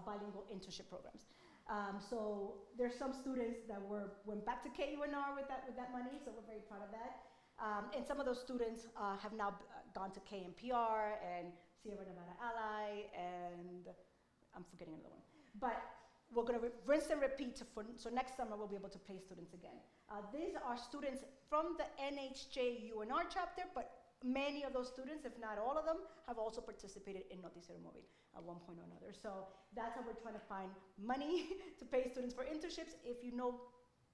bilingual internship programs. So there's some students that went back to KUNR with that money, so we're very proud of that. And some of those students have now gone to KMPR and Sierra Nevada Ally, and I'm forgetting another one. But we're going to rinse and repeat, so next summer we'll be able to place students again. These are students from the NHJ UNR chapter, but many of those students, if not all of them, have also participated in Noticiero Móvil at one point or another. So that's how we're trying to find money to pay students for internships. If you know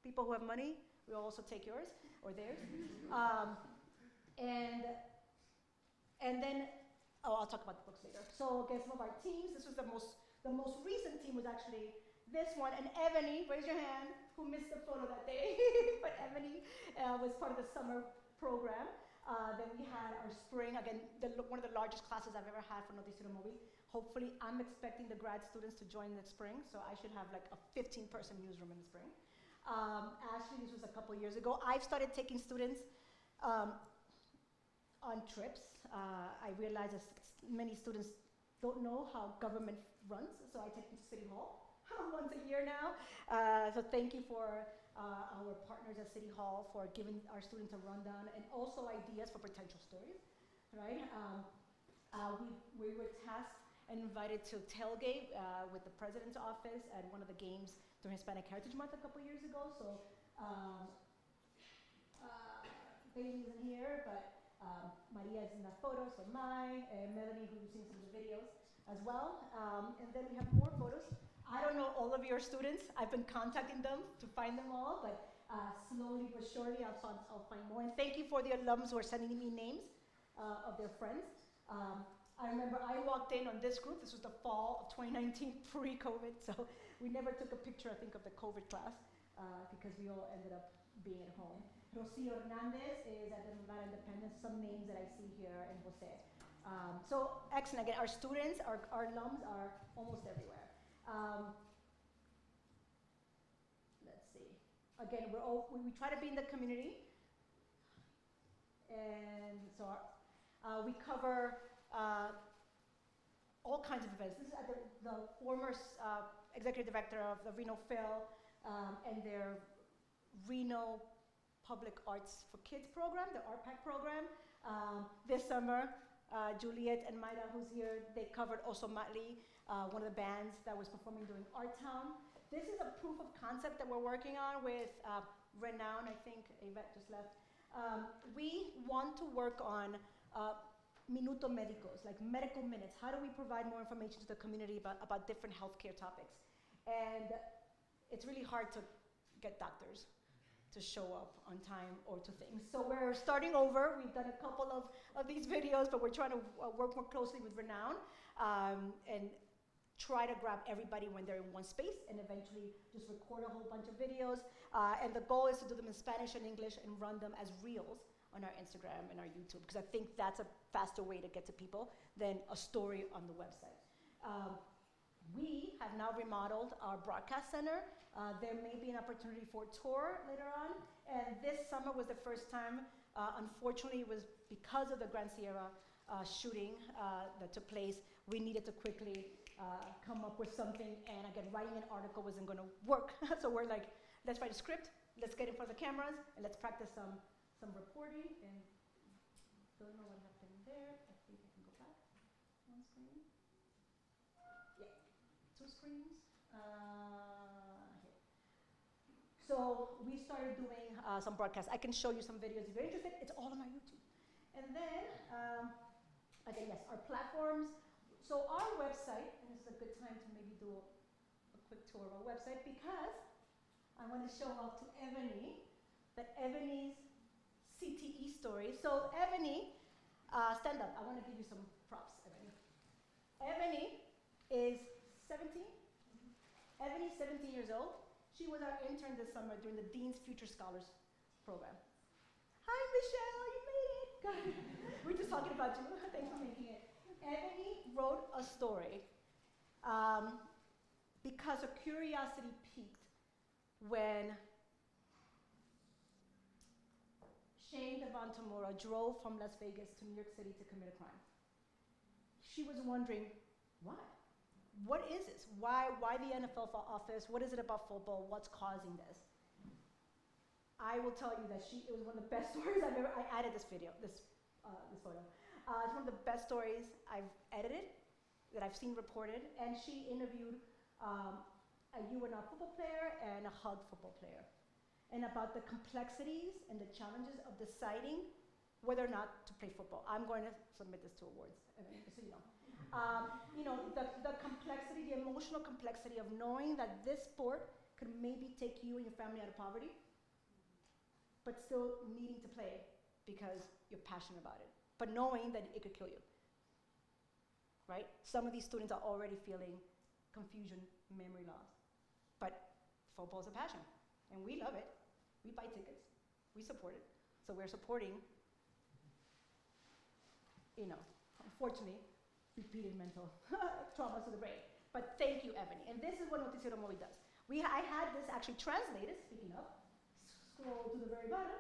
people who have money, we'll also take yours or theirs. And then, I'll talk about the books later. So again, some of our teams, this was the most recent team was actually this one, and Ebony, raise your hand, who missed the photo that day, but Ebony was part of the summer program. Then we had our spring, again, one of the largest classes I've ever had for Noticiero Móvil. Hopefully, I'm expecting the grad students to join next spring, so I should have like a 15-person newsroom in the spring. Actually, this was a couple years ago. I've started taking students on trips. I realize that many students don't know how government runs, so I take them to City Hall once a year now. So thank you for our partners at City Hall for giving our students a rundown and also ideas for potential stories, right? We were tasked and invited to tailgate with the president's office at one of the games during Hispanic Heritage Month a couple years ago. So Bailey isn't here, but Maria is in that photo, so Melanie, who's seen some of the videos as well. And then we have more photos. I don't know all of your students. I've been contacting them to find them all, but slowly but surely I'll find more. And thank you for the alums who are sending me names of their friends. I remember I walked in on this group. This was the fall of 2019, pre-COVID, so we never took a picture, I think, of the COVID class because we all ended up being at home. Rocio Hernandez is at the Nevada Independence, some names that I see here, and Jose. So excellent. Again, our students, our alums are almost everywhere. Let's see. Again, we try to be in the community. And so we cover all kinds of events. This is the former executive director of the Reno Phil and their Reno Public Arts for Kids program, the RPAC program. This summer, Juliet and Maida, who's here, they covered also Motley, one of the bands that was performing during Art Town. This is a proof of concept that we're working on with Renown. I think Yvette just left. We want to work on minuto médicos, like medical minutes. How do we provide more information to the community about different healthcare topics? And it's really hard to get doctors to show up on time or to things. So we're starting over. We've done a couple of these videos, but we're trying to work more closely with Renown and try to grab everybody when they're in one space and eventually just record a whole bunch of videos. And the goal is to do them in Spanish and English and run them as reels on our Instagram and our YouTube, because I think that's a faster way to get to people than a story on the website. We have now remodeled our broadcast center. There may be an opportunity for a tour later on. And this summer was the first time, unfortunately, it was because of the Grand Sierra shooting that took place, we needed to quickly come up with something. And again, writing an article wasn't going to work. So we're like, let's write a script, let's get in front of the cameras, and let's practice some reporting. And don't know what happened there. I think I can go back one screen. Yeah, 2 screens. Here. So we started doing some broadcasts. I can show you some videos if you're interested. It's all on our YouTube. And then, again, yes, our platforms. So our website, and this is a good time to maybe do a quick tour of our website, because I want to show off to Ebony that Ebony's CTE story. So Ebony, stand up. I want to give you some props, Ebony. Ebony is 17. Ebony's 17 years old. She was our intern this summer during the Dean's Future Scholars program. Hi, Michelle, you made it. We're just talking about you. Thanks for making it. Ebony wrote a story because her curiosity peaked when Shane Devon Tamura drove from Las Vegas to New York City to commit a crime. She was wondering, why? What is this? Why the NFL office? What is it about football? What's causing this? I will tell you that it was one of the best stories I've ever. I added this video, this photo. It's one of the best stories I've edited, that I've seen reported. And she interviewed a UNR football player and a HUG football player, and about the complexities and the challenges of deciding whether or not to play football. I'm going to submit this to awards, so you know. The complexity, the emotional complexity of knowing that this sport could maybe take you and your family out of poverty, but still needing to play because you're passionate about it, but knowing that it could kill you, right? Some of these students are already feeling confusion, memory loss, but football is a passion, and we love it. We buy tickets, we support it, so we're supporting, unfortunately, repeated mental traumas to the brain. But thank you, Ebony. And this is what Noticiero Móvil does. I had this actually translated, speaking of, scroll to the very bottom.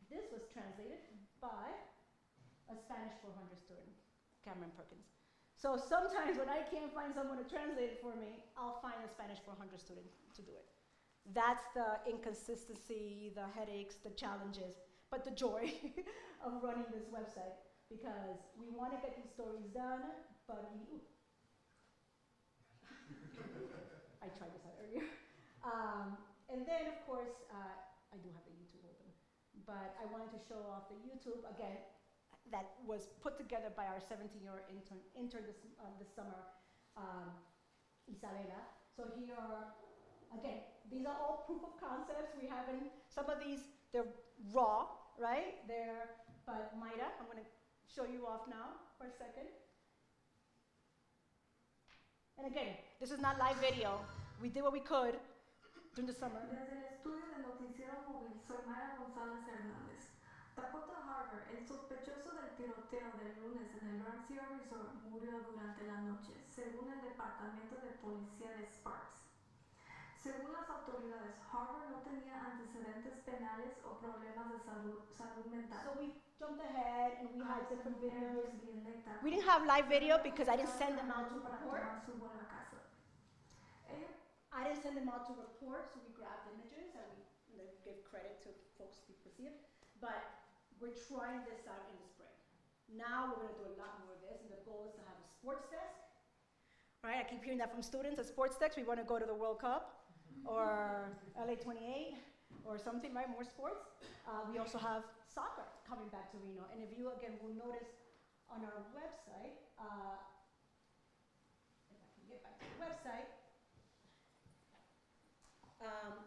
This was translated by a Spanish 400 student, Cameron Perkins. So sometimes when I can't find someone to translate it for me, I'll find a Spanish 400 student to do it. That's the inconsistency, the headaches, the challenges, but the joy of running this website. Because we want to get these stories done, but I tried this out earlier. And then, of course, I do have the YouTube open, but I wanted to show off the YouTube, again, that was put together by our 17-year intern this summer, Isabela. So here are, again, these are all proof of concepts. We haven't, some of these, they're raw, right? But Maida, I'm going to show you off now for a second. And again, this is not live video. We did what we could during the summer. Desde el estudio de Noticiero Móvil, soy Mara González Hernández. Dakota Harbour, el sospechoso del tiroteo del lunes en el RSJ Resort, murió durante la noche, según el Departamento de Policía de Sparks. Según las autoridades, Harbour no tenía antecedentes penales o problemas de salud mental. So we jumped ahead and we had different videos. We didn't have live video because I didn't send them out to report. I didn't send them out to report, so we grabbed images and we give credit to folks who see it. But we're trying this out in the spring. Now we're going to do a lot more of this, and the goal is to have a sports desk. Right? I keep hearing that from students, a sports desk. We want to go to the World Cup or LA 28 or something, right? More sports. We also have soccer coming back to Reno. And if you, again, will notice on our website, if I can get back to the website,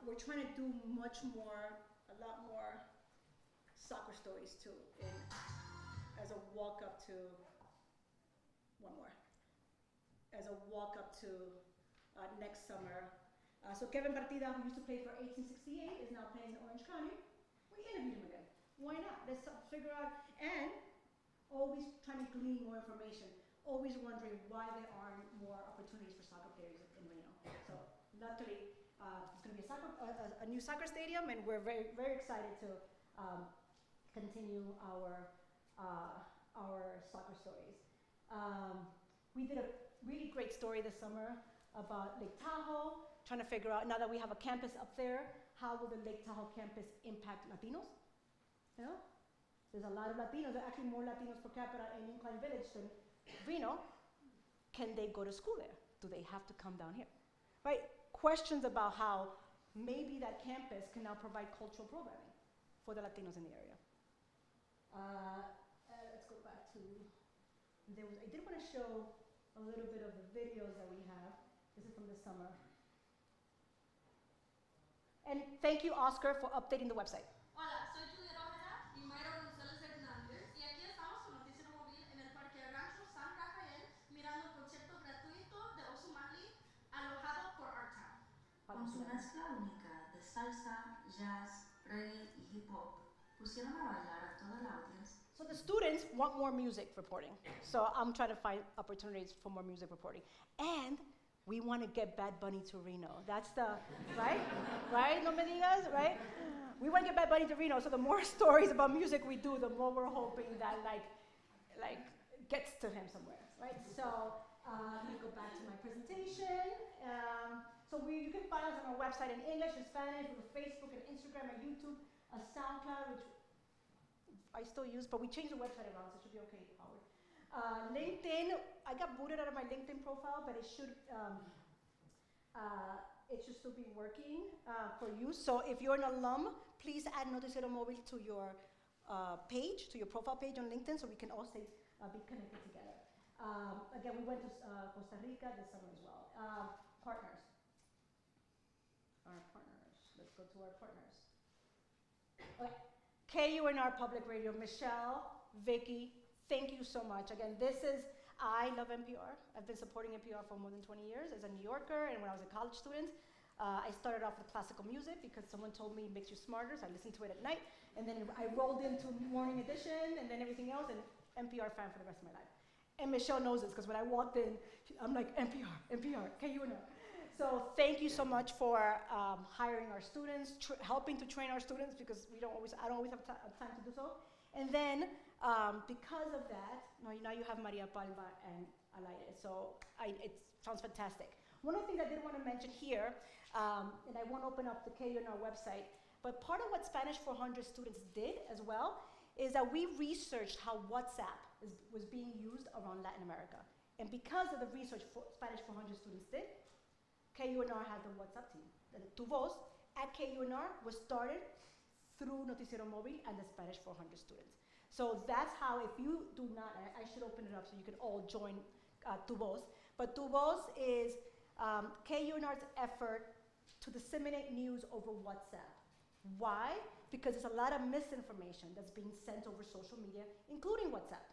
we're trying to do a lot more soccer stories too, as a walk up to next summer. So Kevin Partida, who used to play for 1868, is now playing in Orange County. We interviewed him again. Why not? Let's figure out, and always trying to glean more information, always wondering why there aren't more opportunities for soccer players in Reno. So luckily, it's going to be a new soccer stadium, and we're very, very excited to continue our soccer stories. We did a really great story this summer about Lake Tahoe, trying to figure out, now that we have a campus up there, how will the Lake Tahoe campus impact Latinos? You know, there's a lot of Latinos, there are actually more Latinos per capita in Incline Village than Reno. Can they go to school there? Do they have to come down here? Right? Questions about how maybe that campus can now provide cultural programming for the Latinos in the area. Let's go back to, I did want to show a little bit of the videos that we have. This is from the summer. And thank you, Oscar, for updating the website. Hola, soy Julieta Ojeda y Mayra González Hernández y aquí estamos con Noticiero Móvil en el Parque Rancho San Rafael mirando un concierto gratuito de Osumali alojado por Our Town. Con su mezcla única de salsa, jazz, reggae y hip hop, pusieron a bailar a toda la audiencia. So the students want more music reporting. So I'm trying to find opportunities for more music reporting. And we want to get Bad Bunny to Reno. That's the, right? Right, no me digas, right? We want to get Bad Bunny to Reno, so the more stories about music we do, the more we're hoping that like gets to him somewhere, right? So let me go back to my presentation. So you can find us on our website in English and Spanish, with Facebook and Instagram and YouTube, a SoundCloud, which I still use, but we changed the website around, so it should be okay, Howard. LinkedIn, I got booted out of my LinkedIn profile, but it should still be working for you. So if you're an alum, please add Noticiero Móvil to your page, to your profile page on LinkedIn, so we can all stay, be connected together. Again, we went to Costa Rica this summer as well. Partners. Our partners. Let's go to our partners. Okay. KUNR Public Radio, Michelle, Vicky, thank you so much. Again, I love NPR. I've been supporting NPR for more than 20 years as a New Yorker, and when I was a college student, I started off with classical music because someone told me it makes you smarter, so I listened to it at night, and then I rolled into Morning Edition, and then everything else, and NPR fan for the rest of my life. And Michelle knows this, because when I walked in, I'm like, NPR, KUNR. So thank you so much for hiring our students, helping to train our students, because I don't always have time to do so. And then, because of that, now you have Maria Palma and Alaire, so it sounds fantastic. One of the things I did want to mention here, and I won't open up the KUNR website, but part of what Spanish 400 students did as well is that we researched how WhatsApp was being used around Latin America. And because of the research Spanish 400 students did, KUNR had the WhatsApp team. Tu Voz at KUNR was started through Noticiero Móvil and the Spanish 400 students. So that's how, if you do not, I should open it up so you can all join Tu Voz. But Tu Voz is KUNR's effort to disseminate news over WhatsApp. Why? Because there's a lot of misinformation that's being sent over social media, including WhatsApp,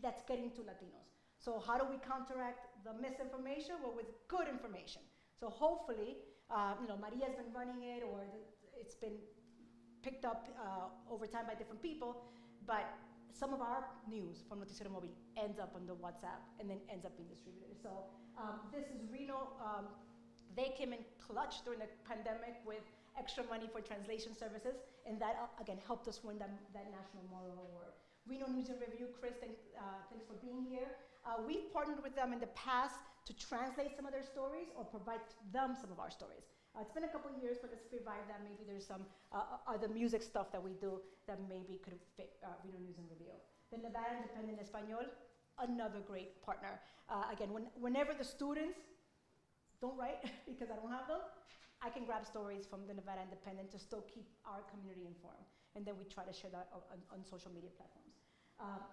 that's getting to Latinos. So how do we counteract the misinformation? Well, with good information. So hopefully, Maria's been running it, or it's been picked up over time by different people, but some of our news from Noticiero Móvil ends up on the WhatsApp and then ends up being distributed. So this is Reno. They came in clutch during the pandemic with extra money for translation services, and that, again, helped us win that National Moral Award. Reno News and Review, Chris, thanks for being here. We've partnered with them in the past to translate some of their stories or provide them some of our stories. It's been a couple of years, but let's revive that. Maybe there's some other music stuff that we do that maybe could fit Reno News and Review. The Nevada Independent Español, another great partner. Again, whenever the students don't write, because I don't have them, I can grab stories from the Nevada Independent to still keep our community informed. And then we try to share that on social media platforms.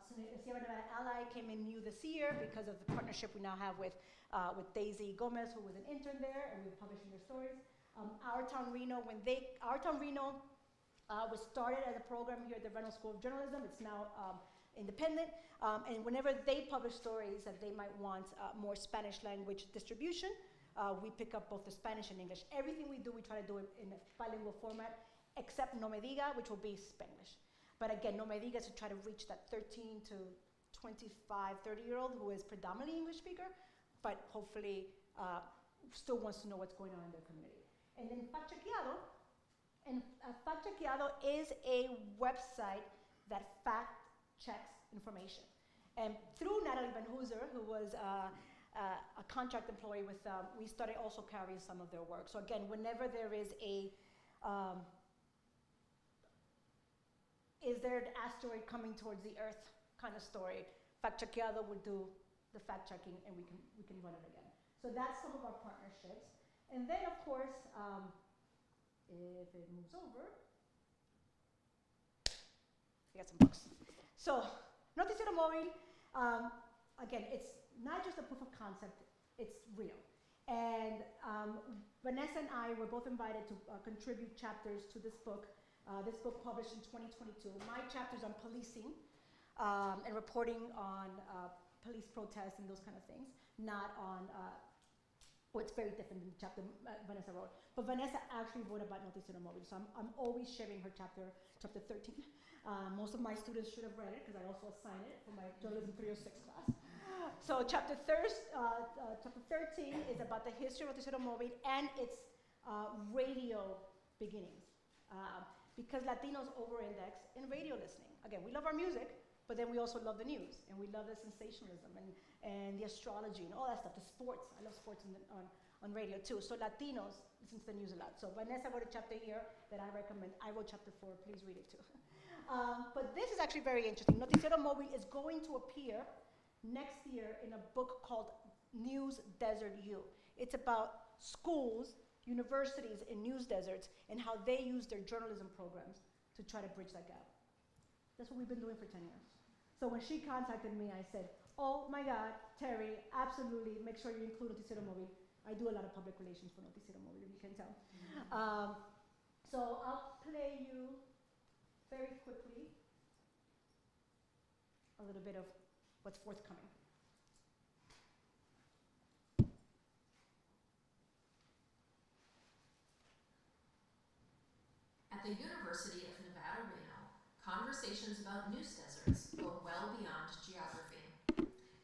So the Sierra Nevada Ally came in new this year because of the partnership we now have with Daisy Gomez, who was an intern there, and we were publishing their stories. Our Town Reno, was started as a program here at the Reynolds School of Journalism. It's now independent, and whenever they publish stories that they might want more Spanish language distribution, we pick up both the Spanish and English. Everything we do, we try to do it in a bilingual format, except No Me Diga, which will be Spanglish. But again, No Me Diga is to try to reach that 13 to 25, 30-year-old who is predominantly English speaker, but hopefully still wants to know what's going on in their community. And then Fact Chequeado is a website that fact checks information. And through Natalie Van Hooser, who was a contract employee with them, we started also carrying some of their work. So again, whenever there is is there an asteroid coming towards the Earth kind of story, Fact Chequeado would do the fact checking, and we can run it again. So that's some of our partnerships. And then, of course, if it moves over, we got some books. So Noticiero Móvil, again, it's not just a proof of concept, it's real. And Vanessa and I were both invited to contribute chapters to this book published in 2022. My chapter's on policing and reporting on police protests and those kind of things, not on, it's very different than the chapter Vanessa wrote. But Vanessa actually wrote about Noticiero Móvil, so I'm always sharing her chapter 13. Most of my students should have read it, because I also assigned it for my Journalism 306 class. So chapter 13 is about the history of Noticiero Móvil and its radio beginnings. Because Latinos over-index in radio listening. Again, we love our music, but then we also love the news, and we love the sensationalism and the astrology and all that stuff, the sports. I love sports on radio too. So Latinos listen to the news a lot. So Vanessa wrote a chapter here that I recommend. I wrote chapter 4, please read it too. But this is actually very interesting. Noticiero Móvil is going to appear next year in a book called News Desert U. It's about schools, universities in news deserts, and how they use their journalism programs to try to bridge that gap. That's what we've been doing for 10 years. So when she contacted me, I said, oh my God, Terry, absolutely, make sure you include Noticiero Móvil. I do a lot of public relations for Noticiero Móvil, if you can tell. So I'll play you very quickly a little bit of what's forthcoming. At the University of Nevada, Reno, conversations about news deserts go well beyond geography.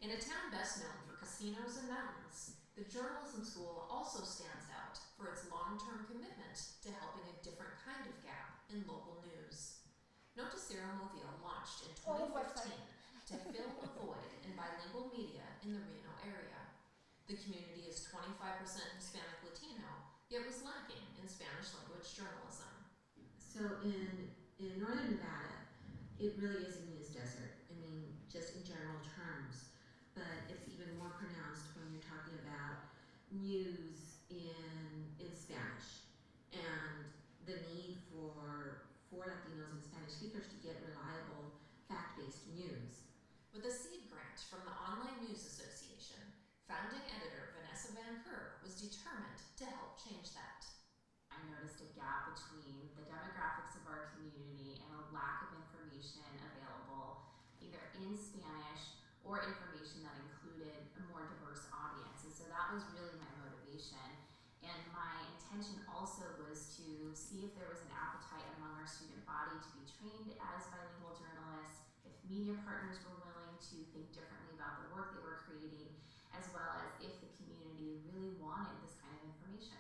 In a town best known for casinos and mountains, the journalism school also stands out for its long-term commitment to helping a different kind of gap in local news. Noticiero Móvil launched in 2015 to fill a void in bilingual media in the Reno area. The community is 25% Hispanic Latino, yet was lacking in Spanish language journalism. So in northern Nevada, it really is a news desert. I mean, just in general terms, but it's even more pronounced when you're talking about news in Spanish and the need for Latinos and Spanish speakers to get reliable, fact-based news. With a seed grant from the Online News Association, founding editor Vanessa Vancour was determined to help change that. I noticed a gap between the demographics of our community and a lack of information available either in Spanish or information that included a more diverse audience. And so that was really my motivation. And my intention also was to see if there was an appetite among our student trained as bilingual journalists, if media partners were willing to think differently about the work they were creating, as well as if the community really wanted this kind of information.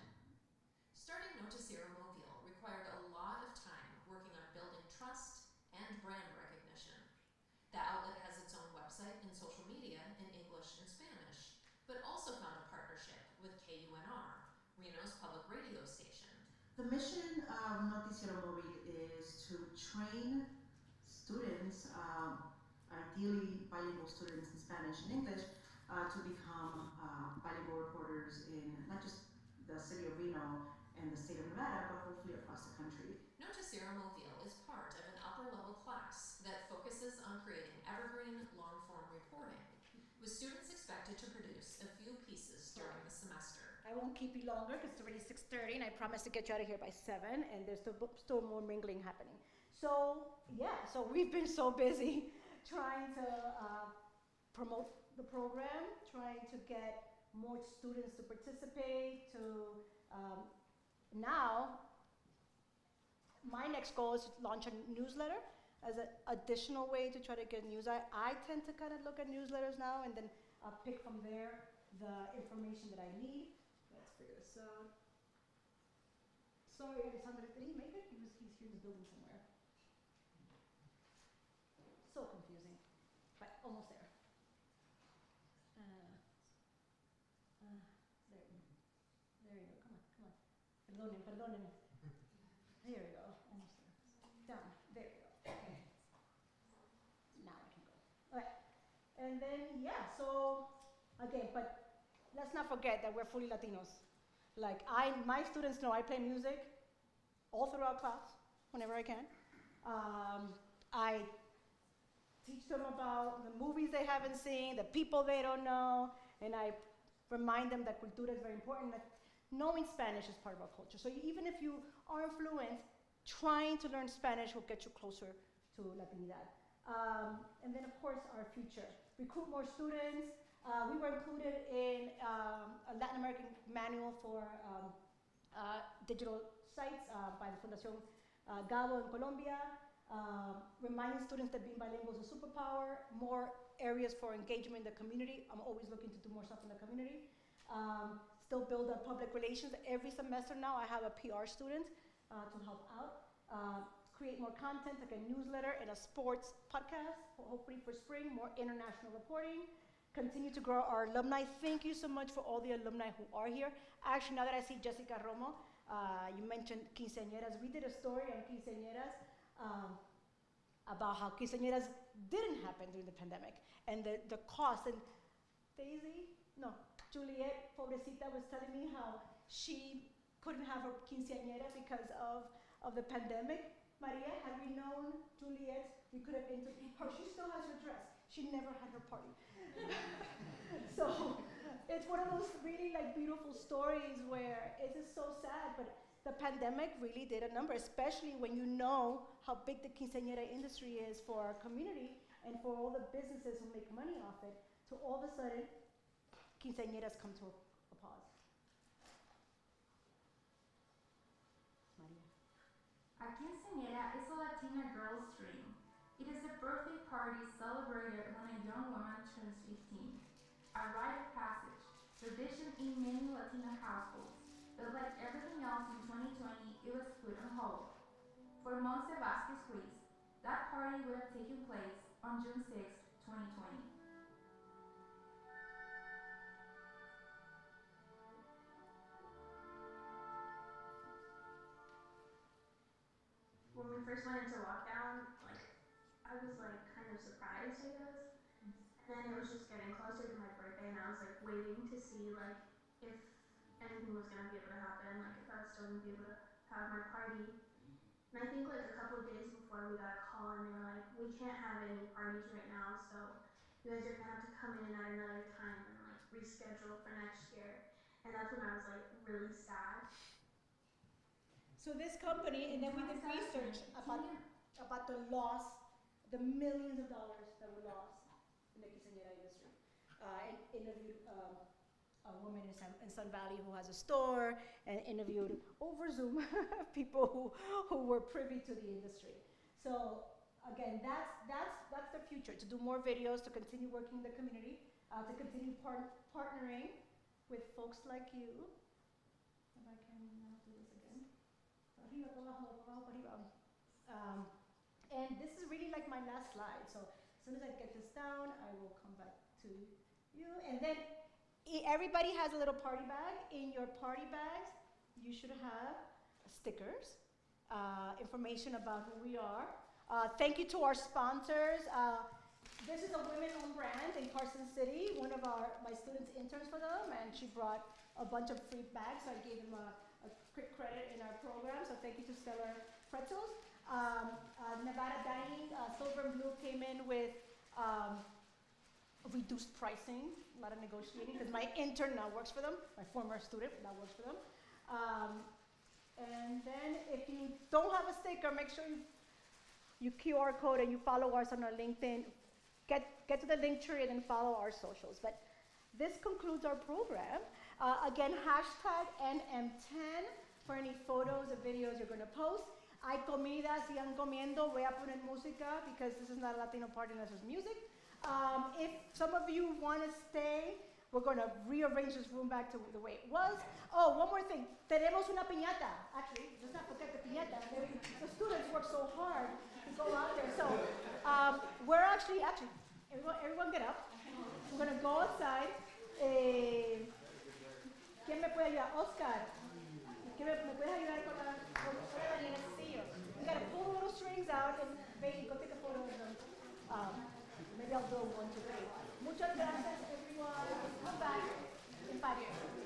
Starting Noticiero Móvil required a lot of time working on building trust and brand recognition. The outlet has its own website and social media in English and Spanish, but also found a partnership with KUNR, Reno's public radio station. The mission of Noticiero Móvil is to train students, ideally bilingual students in Spanish and English, to become bilingual reporters in not just the city of Reno and the state of Nevada, but hopefully across the country. Noticiero Móvil is part of an upper-level class that focuses on creating evergreen, long-form reporting, with students expected to produce a few pieces during the semester. I won't keep you longer because it's already 6:30 and I promised to get you out of here by 7 and there's still more mingling happening. So yeah, so we've been so busy trying to promote the program, trying to get more students to participate, to now my next goal is to launch a newsletter as an additional way to try to get news. I tend to kind of look at newsletters now and then pick from there the information that I need. Let's figure this out. Sorry, Alexander, did he make it? He's here in the building somewhere. So confusing, but almost there. There you go, come on. Perdonen. There we go, almost there. Down, there we go. Okay. Now I can go. All right, and then, yeah, so, again, but let's not forget that we're fully Latinos. Like, my students know I play music all throughout class, whenever I can. I teach them about the movies they haven't seen, the people they don't know, and I remind them that cultura is very important, that knowing Spanish is part of our culture. So even if you aren't fluent, trying to learn Spanish will get you closer to Latinidad. And then, of course, our future. Recruit more students. We were included in a Latin American manual for digital sites by the Fundación Gabo in Colombia. Reminding students that being bilingual is a superpower. More areas for engagement in the community. I'm always looking to do more stuff in the community. Still build on public relations. Every semester now I have a PR student to help out. Create more content, like a newsletter and a sports podcast, hopefully for spring, more international reporting. Continue to grow our alumni. Thank you so much for all the alumni who are here. Actually, now that I see Jessica Romo, you mentioned quinceañeras. We did a story on quinceañeras about how quinceañeras didn't happen during the pandemic and the cost. And Juliet, pobrecita, was telling me how she couldn't have her quinceañera because of the pandemic. Maria, had we known Juliet, we could have interviewed her. She still has her dress. She never had her party. So it's one of those really beautiful stories where it's just so sad, but the pandemic really did a number, especially when you know how big the quinceañera industry is for our community and for all the businesses who make money off it. So all of a sudden, quinceañeras come to a pause. Maria. A quinceañera is a Latina girl's dream. It is a birthday party celebrated when a young woman turns 15. A rite of passage, tradition in many Latina households, but like everything else in 2020, it was put on hold. For Monse Vasquez Ruiz, that party would have taken place on June 6, 2020. When we first went into lockdown, I was kind of surprised, I guess. And then it was just getting closer to my birthday, and I was waiting to see if anything was gonna be able to happen, if I was still gonna be able to have my party. And I think a couple of days before we got a call, and they were like, we can't have any parties right now, so you guys are gonna have to come in at another time and reschedule for next year. And that's when I was really sad. So this company, and then we did research about the loss, the millions of dollars that were lost in the quinceañera industry. And interviewed a woman in Sun Valley who has a store, and interviewed over Zoom people who were privy to the industry. So again, that's the future, to do more videos, to continue working in the community, to continue partnering with folks like you. If I can now do this again. Arriba, para abajo, para abajo, para arriba. And this is really like my last slide. So as soon as I get this down, I will come back to you. And then everybody has a little party bag. In your party bags, you should have stickers, information about who we are. Thank you to our sponsors. This is a women-owned brand in Carson City. One of my students interns for them, and she brought a bunch of free bags, so I gave them a quick credit in our program. So thank you to Stellar Pretzels. Nevada Dining, Silver and Blue came in with reduced pricing, a lot of negotiating, because my intern now works for them, my former student now works for them. And then if you don't have a sticker, make sure you QR code and you follow us on our LinkedIn. Get to the link tree and then follow our socials. But this concludes our program. Again, hashtag NM10 for any photos or videos you're going to post. Hay comida, sigan comiendo. Voy a poner música because this is not a Latino party unless there's music. If some of you want to stay, we're going to rearrange this room back to the way it was. Oh, one more thing. Tenemos una piñata. Actually, let's not forget the piñata. The students work so hard to go out there. So we're actually, everyone get up. We're going to go outside. ¿Quién me puede ayudar? Oscar. ¿Me puedes ayudar con la necesito? We got to pull the little strings out and maybe go take a photo of them. Maybe I'll do one today. Muchas gracias, everyone. Come back in 5 years.